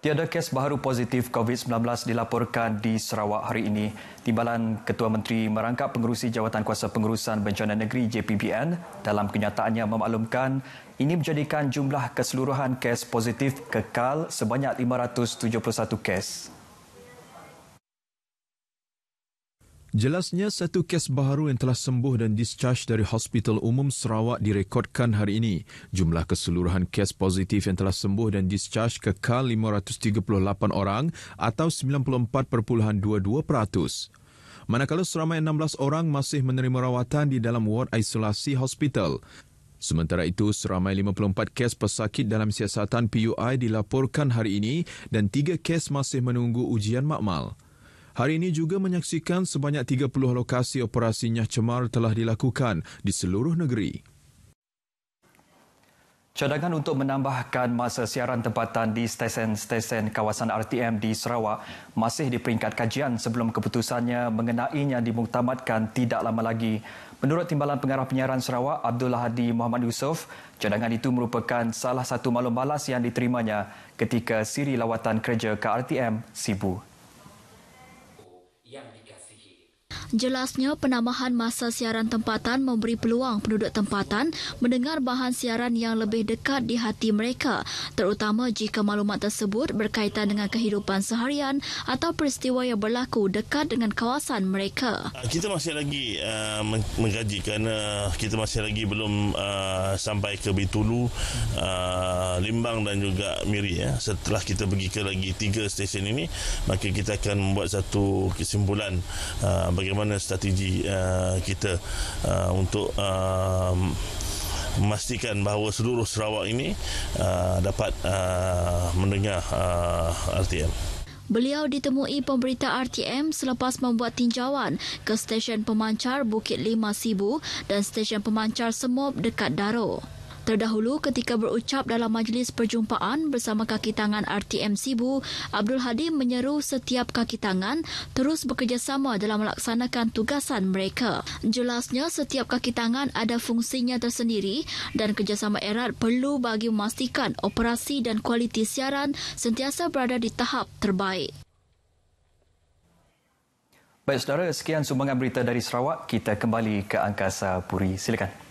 Tiada kes baharu positif COVID-19 dilaporkan di Sarawak hari ini. Timbalan Ketua Menteri merangkap pengerusi Jawatan Kuasa Pengurusan Bencana Negeri JPBN dalam kenyataannya memaklumkan ini menjadikan jumlah keseluruhan kes positif kekal sebanyak 571 kes. Jelasnya, satu kes baharu yang telah sembuh dan discharge dari Hospital Umum Sarawak direkodkan hari ini. Jumlah keseluruhan kes positif yang telah sembuh dan discharge kekal 538 orang atau 94.22%. Manakala seramai 16 orang masih menerima rawatan di dalam ward isolasi hospital. Sementara itu, seramai 54 kes pesakit dalam siasatan PUI dilaporkan hari ini dan 3 kes masih menunggu ujian makmal. Hari ini juga menyaksikan sebanyak 30 lokasi operasi nyah cemar telah dilakukan di seluruh negeri. Cadangan untuk menambahkan masa siaran tempatan di stesen-stesen kawasan RTM di Sarawak masih di peringkat kajian sebelum keputusannya mengenainya dimuktamadkan tidak lama lagi. Menurut Timbalan Pengarah Penyiaran Sarawak, Abdul Hadi Muhammad Yusof, cadangan itu merupakan salah satu maklum balas yang diterimanya ketika siri lawatan kerja ke RTM Sibu. Jelasnya, penambahan masa siaran tempatan memberi peluang penduduk tempatan mendengar bahan siaran yang lebih dekat di hati mereka, terutama jika maklumat tersebut berkaitan dengan kehidupan seharian atau peristiwa yang berlaku dekat dengan kawasan mereka. Kita masih lagi mengkaji kerana kita masih lagi belum sampai ke Betulu, Limbang dan juga Miri. Setelah kita pergi ke lagi 3 stesen ini, maka kita akan membuat satu kesimpulan bagaimana strategi kita untuk memastikan bahawa seluruh Sarawak ini dapat mendengar RTM. Beliau ditemui pemberita RTM selepas membuat tinjauan ke stesen pemancar Bukit Lima Sibu dan stesen pemancar Semob dekat Daro. Terdahulu, ketika berucap dalam majlis perjumpaan bersama kaki tangan RTM Sibu, Abdul Hadi menyeru setiap kaki tangan terus bekerjasama dalam melaksanakan tugasan mereka. Jelasnya, setiap kaki tangan ada fungsinya tersendiri dan kerjasama erat perlu bagi memastikan operasi dan kualiti siaran sentiasa berada di tahap terbaik. Baik saudara, sekian sumbangan berita dari Sarawak. Kita kembali ke Angkasa Puri. Silakan.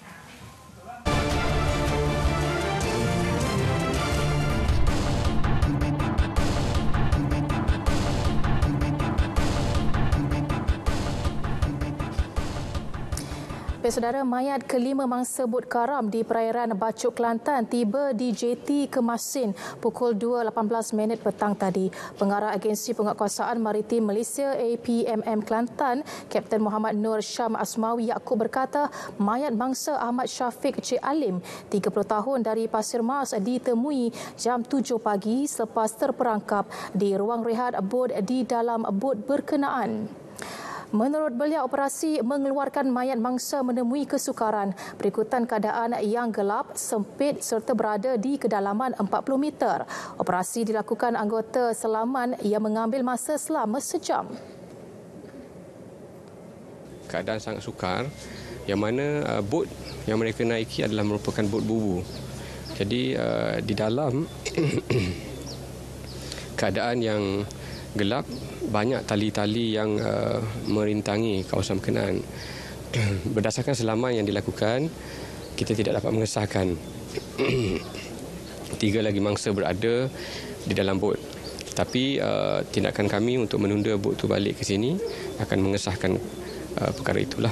Saudara, mayat kelima mangsa bot karam di perairan Bacuk, Kelantan tiba di JT Kemasin pukul 2.18 petang tadi. Pengarah Agensi Penguatkuasaan Maritim Malaysia APMM Kelantan, Kapten Muhammad Nur Syam Asmawi Yaakob berkata mayat mangsa Ahmad Syafiq Cik Alim, 30 tahun dari Pasir Mas ditemui jam 7 pagi selepas terperangkap di ruang rehat bot di dalam bot berkenaan. Menurut beliau, operasi mengeluarkan mayat mangsa menemui kesukaran berikutan keadaan yang gelap, sempit serta berada di kedalaman 40 meter. Operasi dilakukan anggota selaman yang mengambil masa selama sejam. Keadaan sangat sukar, yang mana bot yang mereka naiki adalah merupakan bot bubu. Jadi di dalam keadaan yang gelap, banyak tali-tali yang merintangi kawasan berkenaan. Berdasarkan selaman yang dilakukan, kita tidak dapat mengesahkan 3 lagi mangsa berada di dalam bot. Tapi tindakan kami untuk menunda bot itu balik ke sini akan mengesahkan perkara itulah.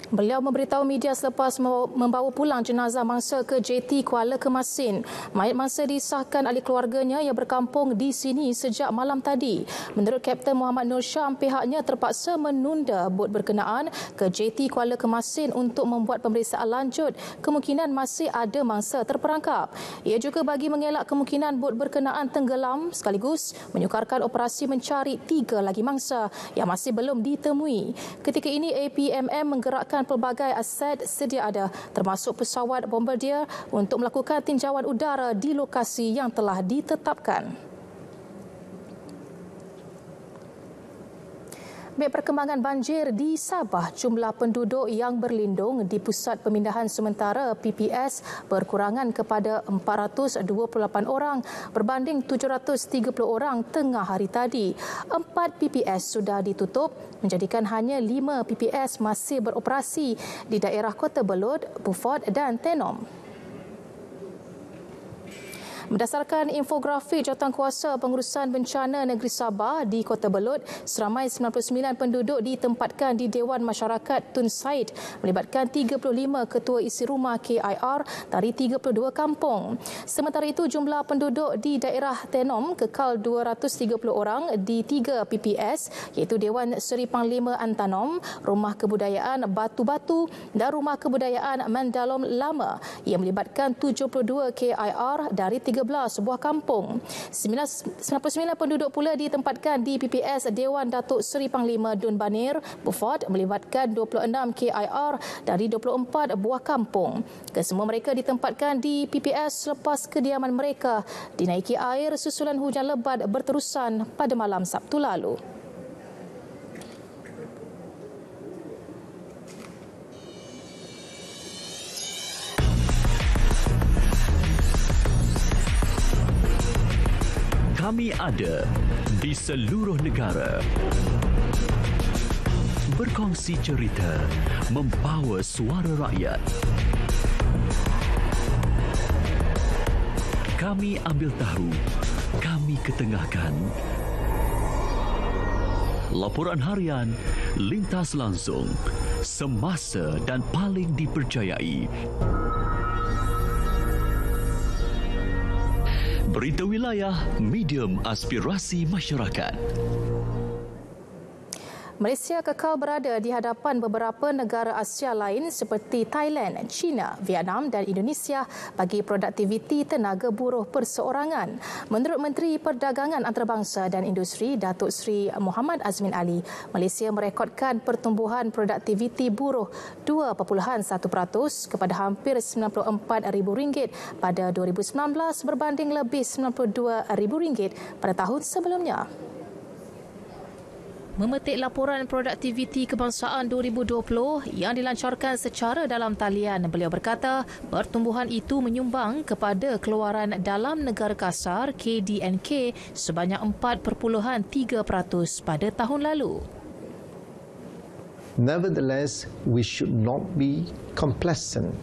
Beliau memberitahu media selepas membawa pulang jenazah mangsa ke JT Kuala Kemasin. Mayat mangsa disahkan ahli keluarganya yang berkampung di sini sejak malam tadi. Menurut Kapten Muhammad Nur Syam, pihaknya terpaksa menunda bot berkenaan ke JT Kuala Kemasin untuk membuat pemeriksaan lanjut. Kemungkinan masih ada mangsa terperangkap. Ia juga bagi mengelak kemungkinan bot berkenaan tenggelam sekaligus menyukarkan operasi mencari 3 lagi mangsa yang masih belum ditemui. Ketika ini APMM menggerakkan pelbagai aset sedia ada termasuk pesawat bombardier untuk melakukan tinjauan udara di lokasi yang telah ditetapkan. Baik, perkembangan banjir di Sabah, jumlah penduduk yang berlindung di Pusat Pemindahan Sementara PPS berkurangan kepada 428 orang berbanding 730 orang tengah hari tadi. 4 PPS sudah ditutup, menjadikan hanya 5 PPS masih beroperasi di daerah Kota Belud, Beaufort dan Tenom. Berdasarkan infografik Jawatankuasa Pengurusan Bencana Negeri Sabah di Kota Belud, seramai 99 penduduk ditempatkan di Dewan Masyarakat Tun Said melibatkan 35 ketua isi rumah KIR dari 32 kampung. Sementara itu, jumlah penduduk di daerah Tenom kekal 230 orang di 3 PPS iaitu Dewan Seri Panglima Antanom, Rumah Kebudayaan Batu-Batu dan Rumah Kebudayaan Mandalom Lama yang melibatkan 72 KIR dari 13 buah kampung. 99 penduduk pula ditempatkan di PPS Dewan Datuk Seri Panglima Dun Banir, Beaufort melibatkan 26 KIR dari 24 buah kampung. Kesemua mereka ditempatkan di PPS selepas kediaman mereka dinaiki air susulan hujan lebat berterusan pada malam Sabtu lalu. Kami ada di seluruh negara. Berkongsi cerita, membawa suara rakyat. Kami ambil tahu, kami ketengahkan. Laporan harian, lintas langsung, semasa dan paling dipercayai. Berita wilayah, medium aspirasi masyarakat. Malaysia kekal berada di hadapan beberapa negara Asia lain seperti Thailand, China, Vietnam dan Indonesia bagi produktiviti tenaga buruh perseorangan. Menurut Menteri Perdagangan Antarabangsa dan Industri Datuk Seri Muhammad Azmin Ali, Malaysia merekodkan pertumbuhan produktiviti buruh 2.1% kepada hampir RM94,000 pada 2019 berbanding lebih RM92,000 pada tahun sebelumnya. Memetik laporan produktiviti kebangsaan 2020 yang dilancarkan secara dalam talian, beliau berkata pertumbuhan itu menyumbang kepada keluaran dalam negara kasar KDNK sebanyak 4.3% pada tahun lalu. Nevertheless, we should not be complacent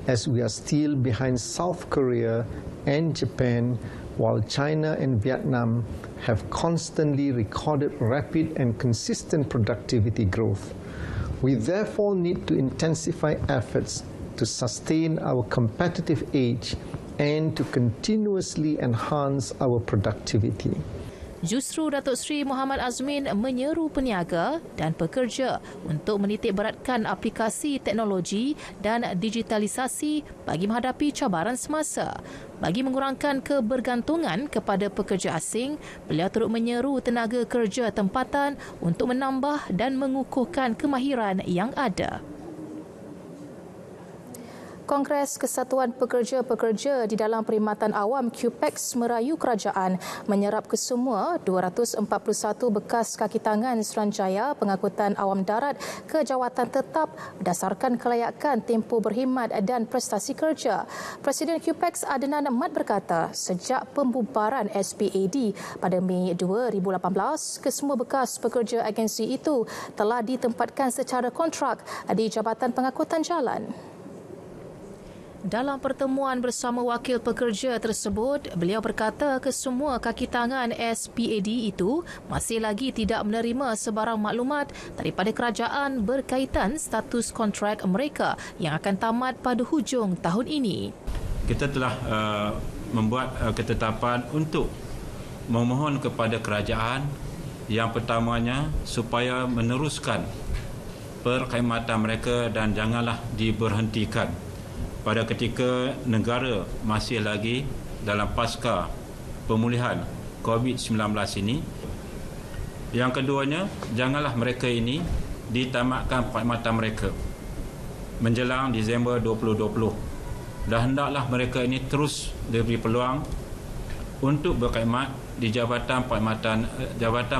as we are still behind South Korea and Japan, while China and Vietnam have constantly recorded rapid and consistent productivity growth. We therefore need to intensify efforts to sustain our competitive edge and to continuously enhance our productivity. Justru Datuk Seri Muhammad Azmin menyeru peniaga dan pekerja untuk menitik beratkan aplikasi teknologi dan digitalisasi bagi menghadapi cabaran semasa. Bagi mengurangkan kebergantungan kepada pekerja asing, beliau turut menyeru tenaga kerja tempatan untuk menambah dan mengukuhkan kemahiran yang ada. Kongres Kesatuan Pekerja-Pekerja di dalam Perkhidmatan Awam QPEX merayu kerajaan menyerap kesemua 241 bekas kaki tangan Suruhanjaya Pengangkutan Awam Darat ke jawatan tetap berdasarkan kelayakan tempoh berkhidmat dan prestasi kerja. Presiden QPEX Adnan Mat berkata, sejak pembubaran SPAD pada Mei 2018, kesemua bekas pekerja agensi itu telah ditempatkan secara kontrak di Jabatan Pengangkutan Jalan. Dalam pertemuan bersama wakil pekerja tersebut, beliau berkata kesemua kaki tangan SPAD itu masih lagi tidak menerima sebarang maklumat daripada kerajaan berkaitan status kontrak mereka yang akan tamat pada hujung tahun ini. Kita telah membuat ketetapan untuk memohon kepada kerajaan yang pertamanya supaya meneruskan perkhidmatan mereka dan janganlah diberhentikan pada ketika negara masih lagi dalam pasca pemulihan COVID-19 ini. Yang keduanya, janganlah mereka ini ditamatkan perkhidmatan mereka menjelang Disember 2020. Dan hendaklah mereka ini terus diberi peluang untuk berkhidmat di Jabatan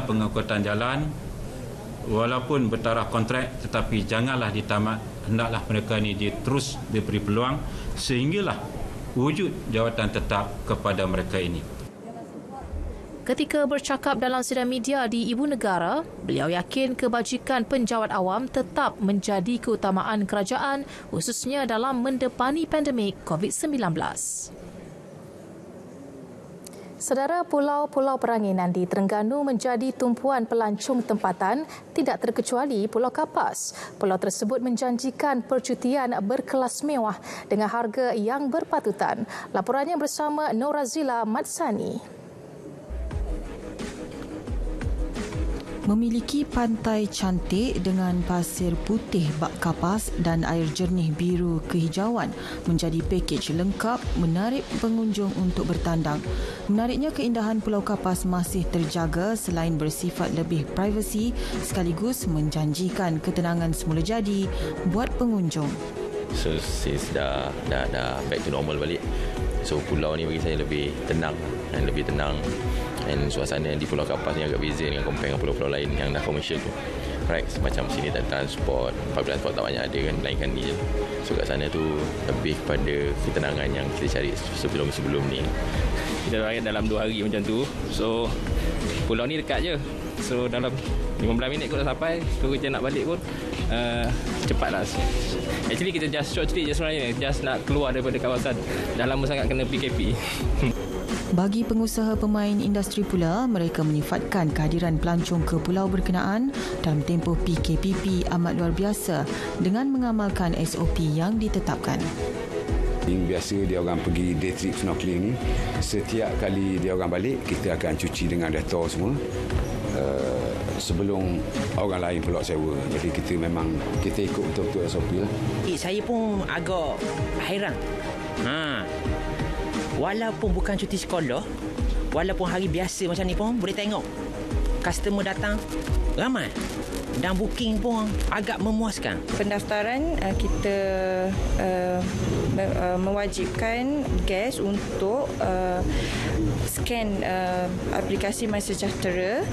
Pengangkutan Jalan walaupun bertaraf kontrak, tetapi janganlah ditamat. Hendaklah mereka ini terus diberi peluang sehinggalah wujud jawatan tetap kepada mereka ini. Ketika bercakap dalam sidang media di Ibu Negara, beliau yakin kebajikan penjawat awam tetap menjadi keutamaan kerajaan khususnya dalam mendepani pandemik COVID-19. Saudara, pulau-pulau peranginan di Terengganu menjadi tumpuan pelancong tempatan, tidak terkecuali Pulau Kapas. Pulau tersebut menjanjikan percutian berkelas mewah dengan harga yang berpatutan. Laporannya bersama Norazila Matsani. Memiliki pantai cantik dengan pasir putih bak kapas dan air jernih biru kehijauan menjadi pakej lengkap menarik pengunjung untuk bertandang. Menariknya, keindahan Pulau Kapas masih terjaga selain bersifat lebih privasi sekaligus menjanjikan ketenangan semula jadi buat pengunjung. So since dah back to normal balik, so pulau ni bagi saya lebih tenang dan suasana di Pulau Kapas ni agak beza dengan compare dengan pulau-pulau lain yang dah komersial tu. Right, macam sini tak transport, public transport tak banyak ada kan, melainkan ni je. So kat sana tu lebih kepada ketenangan yang kita cari sebelum ni. Kita rakyat dalam 2 hari macam tu. So pulau ni dekat je. So dalam 15 minit kot dah sampai. Kalau kita nak balik pun cepatlah. Actually kita just short trip je sebenarnya. Just nak keluar daripada kawasan. Dah lama sangat kena PKP. Bagi pengusaha pemain industri pula, mereka menyifatkan kehadiran pelancong ke pulau berkenaan dalam tempoh PKPP amat luar biasa dengan mengamalkan SOP yang ditetapkan. Biasa dia orang pergi day trip snorkeling ni, setiap kali dia orang balik, kita akan cuci dengan Dettol semua sebelum orang lain pula sewa. Jadi kita ikut betul-betul SOP lah. Saya pun agak hairan. Walaupun bukan cuti sekolah, walaupun hari biasa macam ni pun boleh tengok customer datang ramai dan booking pun agak memuaskan. Pendaftaran kita mewajibkan guest untuk scan aplikasi MySejahtera.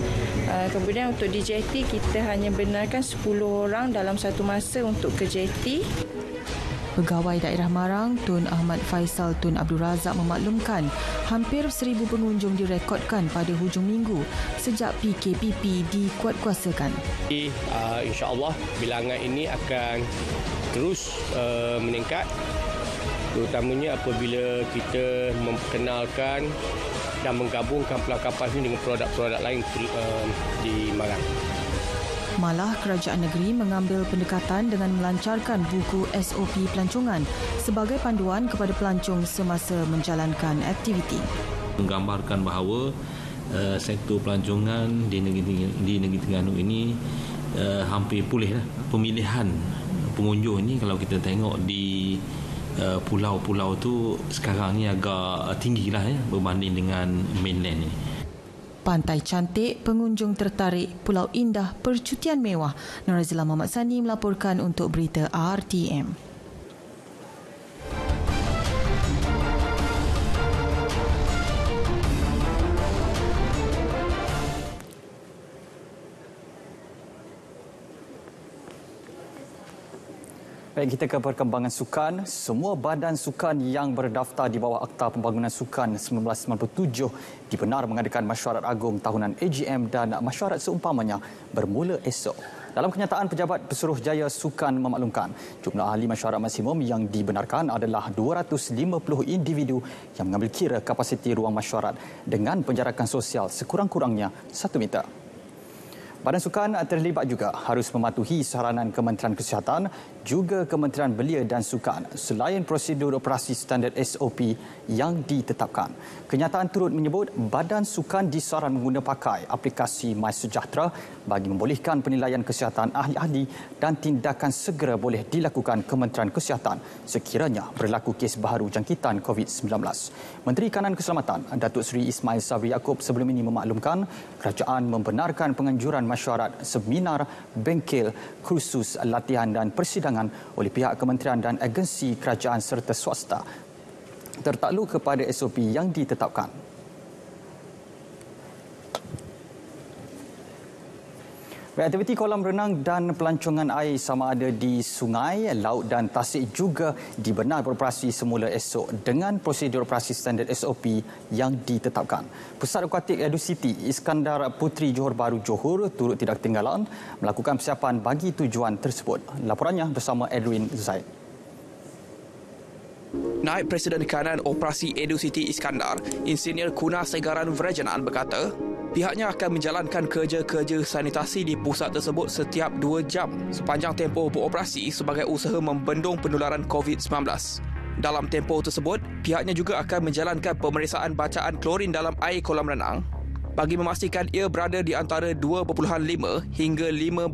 Kemudian untuk di JT kita hanya benarkan 10 orang dalam satu masa untuk ke JT. Pegawai Daerah Marang Tun Ahmad Faisal Tun Abdul Razak memaklumkan hampir 1,000 pengunjung direkodkan pada hujung minggu sejak PKPP dikuatkuasakan. InsyaAllah bilangan ini akan terus meningkat, terutamanya apabila kita memperkenalkan dan menggabungkan Pulau Kapas ini dengan produk-produk lain di Marang. Malah kerajaan negeri mengambil pendekatan dengan melancarkan buku SOP pelancongan sebagai panduan kepada pelancong semasa menjalankan aktiviti. Menggambarkan bahawa sektor pelancongan di negeri Terengganu ini hampir pulih lah. Pemilihan pengunjung ini kalau kita tengok di pulau-pulau tu sekarang ni agak tinggi lah berbanding dengan mainland ini. Pantai cantik, pengunjung tertarik, pulau indah, percutian mewah. Norazila Muhammad Sani melaporkan untuk berita RTM. Baik, kita ke perkembangan sukan. Semua badan sukan yang berdaftar di bawah Akta Pembangunan Sukan 1997 dibenar mengadakan Mesyuarat Agung Tahunan AGM dan mesyuarat seumpamanya bermula esok. Dalam kenyataan, Pejabat Pesuruhjaya Sukan memaklumkan jumlah ahli mesyuarat maksimum yang dibenarkan adalah 250 individu yang mengambil kira kapasiti ruang mesyuarat dengan penjarakan sosial sekurang-kurangnya 1 meter. Badan Sukan terlibat juga harus mematuhi saranan Kementerian Kesihatan juga Kementerian Belia dan Sukan selain prosedur operasi standard SOP yang ditetapkan. Kenyataan turut menyebut Badan Sukan disaran mengguna pakai aplikasi MySejahtera bagi membolehkan penilaian kesihatan ahli-ahli dan tindakan segera boleh dilakukan Kementerian Kesihatan sekiranya berlaku kes baharu jangkitan COVID-19. Menteri Kanan Keselamatan Datuk Seri Ismail Sabri Yaakob sebelum ini memaklumkan kerajaan membenarkan penganjuran mesyuarat, seminar, bengkel, kursus, latihan dan persidangan oleh pihak kementerian dan agensi kerajaan serta swasta tertakluk kepada SOP yang ditetapkan. Aktiviti kolam renang dan pelancongan air sama ada di sungai, laut dan tasik juga dibenar beroperasi semula esok dengan prosedur operasi standard SOP yang ditetapkan. Pusat Akuatik EduCity Iskandar Puteri Johor Bahru Johor turut tidak ketinggalan melakukan persiapan bagi tujuan tersebut. Laporannya bersama Edwin Zaid. Naib Presiden Kanan Operasi EduCity Iskandar, Insinyur Kuna Segaran Vrajanan berkata, pihaknya akan menjalankan kerja-kerja sanitasi di pusat tersebut setiap 2 jam sepanjang tempoh beroperasi sebagai usaha membendung penularan COVID-19. Dalam tempoh tersebut, pihaknya juga akan menjalankan pemeriksaan bacaan klorin dalam air kolam renang bagi memastikan ia berada di antara 2.5 hingga 5.5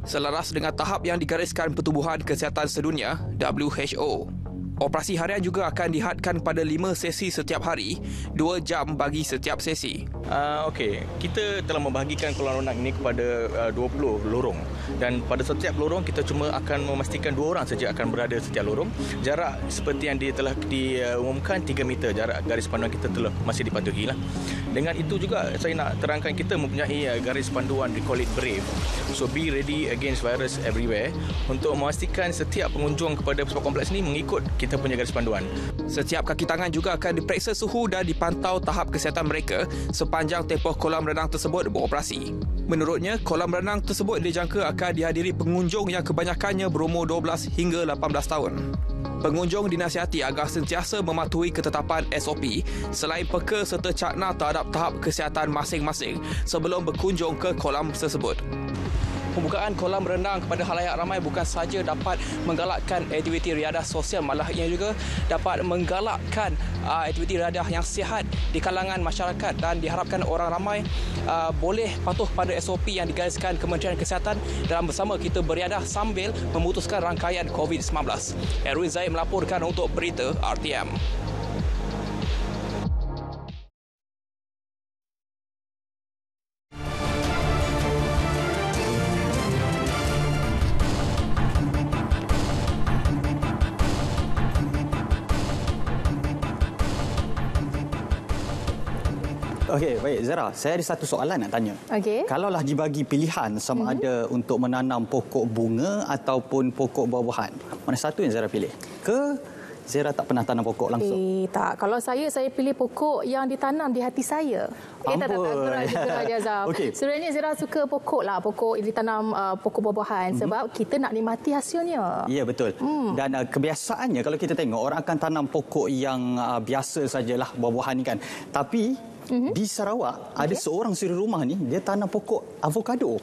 selaras dengan tahap yang digariskan Pertubuhan Kesihatan Sedunia WHO. Operasi harian juga akan dihadkan pada 5 sesi setiap hari, 2 jam bagi setiap sesi. Kita telah membahagikan kolam renang ini kepada 20 lorong dan pada setiap lorong kita cuma akan memastikan 2 orang saja akan berada setiap lorong. Jarak seperti yang telah diumumkan 3 meter jarak garis panduan kita telah masih dipatuhi lah. Dengan itu juga saya nak terangkan kita mempunyai garis panduan, we call it BRAVE. So be ready against virus everywhere untuk memastikan setiap pengunjung kepada pusat kompleks ini mengikut kita punya garis panduan. Setiap kaki tangan juga akan diperiksa suhu dan dipantau tahap kesihatan mereka sepanjang tempoh kolam renang tersebut beroperasi. Menurutnya, kolam renang tersebut dijangka akan dihadiri pengunjung yang kebanyakannya berumur 12 hingga 18 tahun. Pengunjung dinasihati agar sentiasa mematuhi ketetapan SOP selain peka serta cakna terhadap tahap kesihatan masing-masing sebelum berkunjung ke kolam tersebut. Pembukaan kolam renang kepada khalayak ramai bukan sahaja dapat menggalakkan aktiviti riadah sosial, malah ia juga dapat menggalakkan aktiviti riadah yang sihat di kalangan masyarakat dan diharapkan orang ramai boleh patuh pada SOP yang digariskan Kementerian Kesihatan dalam bersama kita beriadah sambil memutuskan rangkaian COVID-19. Erwin Zaid melaporkan untuk berita RTM. Okey, baik Zara, saya ada satu soalan nak tanya. Okey. Kalaulah dibagi pilihan sama ada untuk menanam pokok bunga ataupun pokok buah-buahan, mana satu yang Zara pilih? Ke Zara tak pernah tanam pokok langsung? Tak. Kalau saya pilih pokok yang ditanam di hati saya. Tak. Gerah je Azhar. Okay. Sebenarnya Zara suka pokok lah. Pokok ditanam pokok buah-buahan sebab kita nak nikmati hasilnya. Ya, betul. Dan kebiasaannya kalau kita tengok orang akan tanam pokok yang biasa sajalah buah-buahan ni kan. Tapi di Sarawak ada seorang suri rumah ni dia tanam pokok avokado.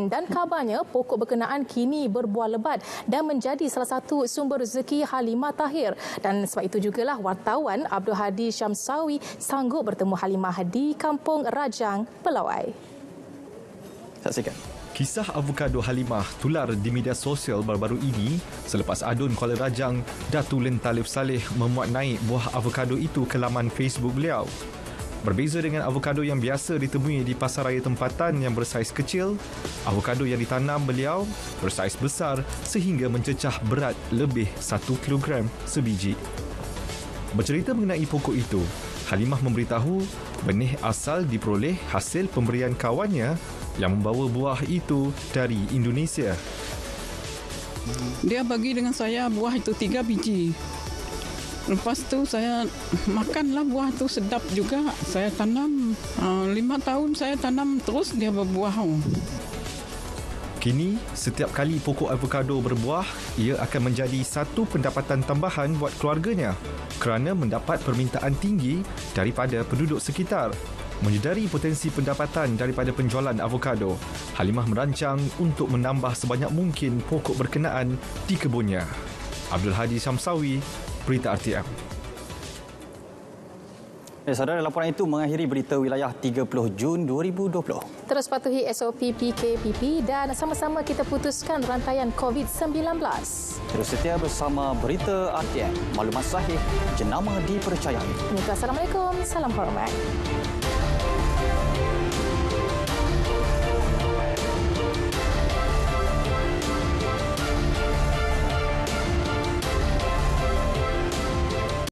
Dan kabarnya pokok berkenaan kini berbuah lebat dan menjadi salah satu sumber rezeki Halimah Tahir. Dan sebab itu jugalah wartawan Abdul Hadi Syamsawi sanggup bertemu Halimah di Kampung Rajang, Pelawai. Saksikan. Kisah avokado Halimah tular di media sosial baru-baru ini selepas adun Kuala Rajang, Datu Len Talib Saleh memuat naik buah avokado itu ke laman Facebook beliau. Berbeza dengan avokado yang biasa ditemui di pasar raya tempatan yang bersaiz kecil, avokado yang ditanam beliau bersaiz besar sehingga mencecah berat lebih 1 kilogram sebiji. Bercerita mengenai pokok itu, Halimah memberitahu benih asal diperoleh hasil pemberian kawannya yang membawa buah itu dari Indonesia. Dia bagi dengan saya buah itu 3 biji. Lepas tu saya makanlah buah tu, sedap juga. Saya tanam 5 tahun saya tanam terus dia berbuah. Kini, setiap kali pokok avokado berbuah, ia akan menjadi satu pendapatan tambahan buat keluarganya kerana mendapat permintaan tinggi daripada penduduk sekitar. Menyedari potensi pendapatan daripada penjualan avokado, Halimah merancang untuk menambah sebanyak mungkin pokok berkenaan di kebunnya. Abdul Hadi Syamsawi, Berita RTM. Saudara, laporan itu mengakhiri berita wilayah 30 Jun 2020. Terus patuhi SOP PKPP dan sama-sama kita putuskan rantaian COVID-19. Terus setia bersama Berita RTM. Maklumat sahih, jenama dipercayai. Assalamualaikum, salam hormat.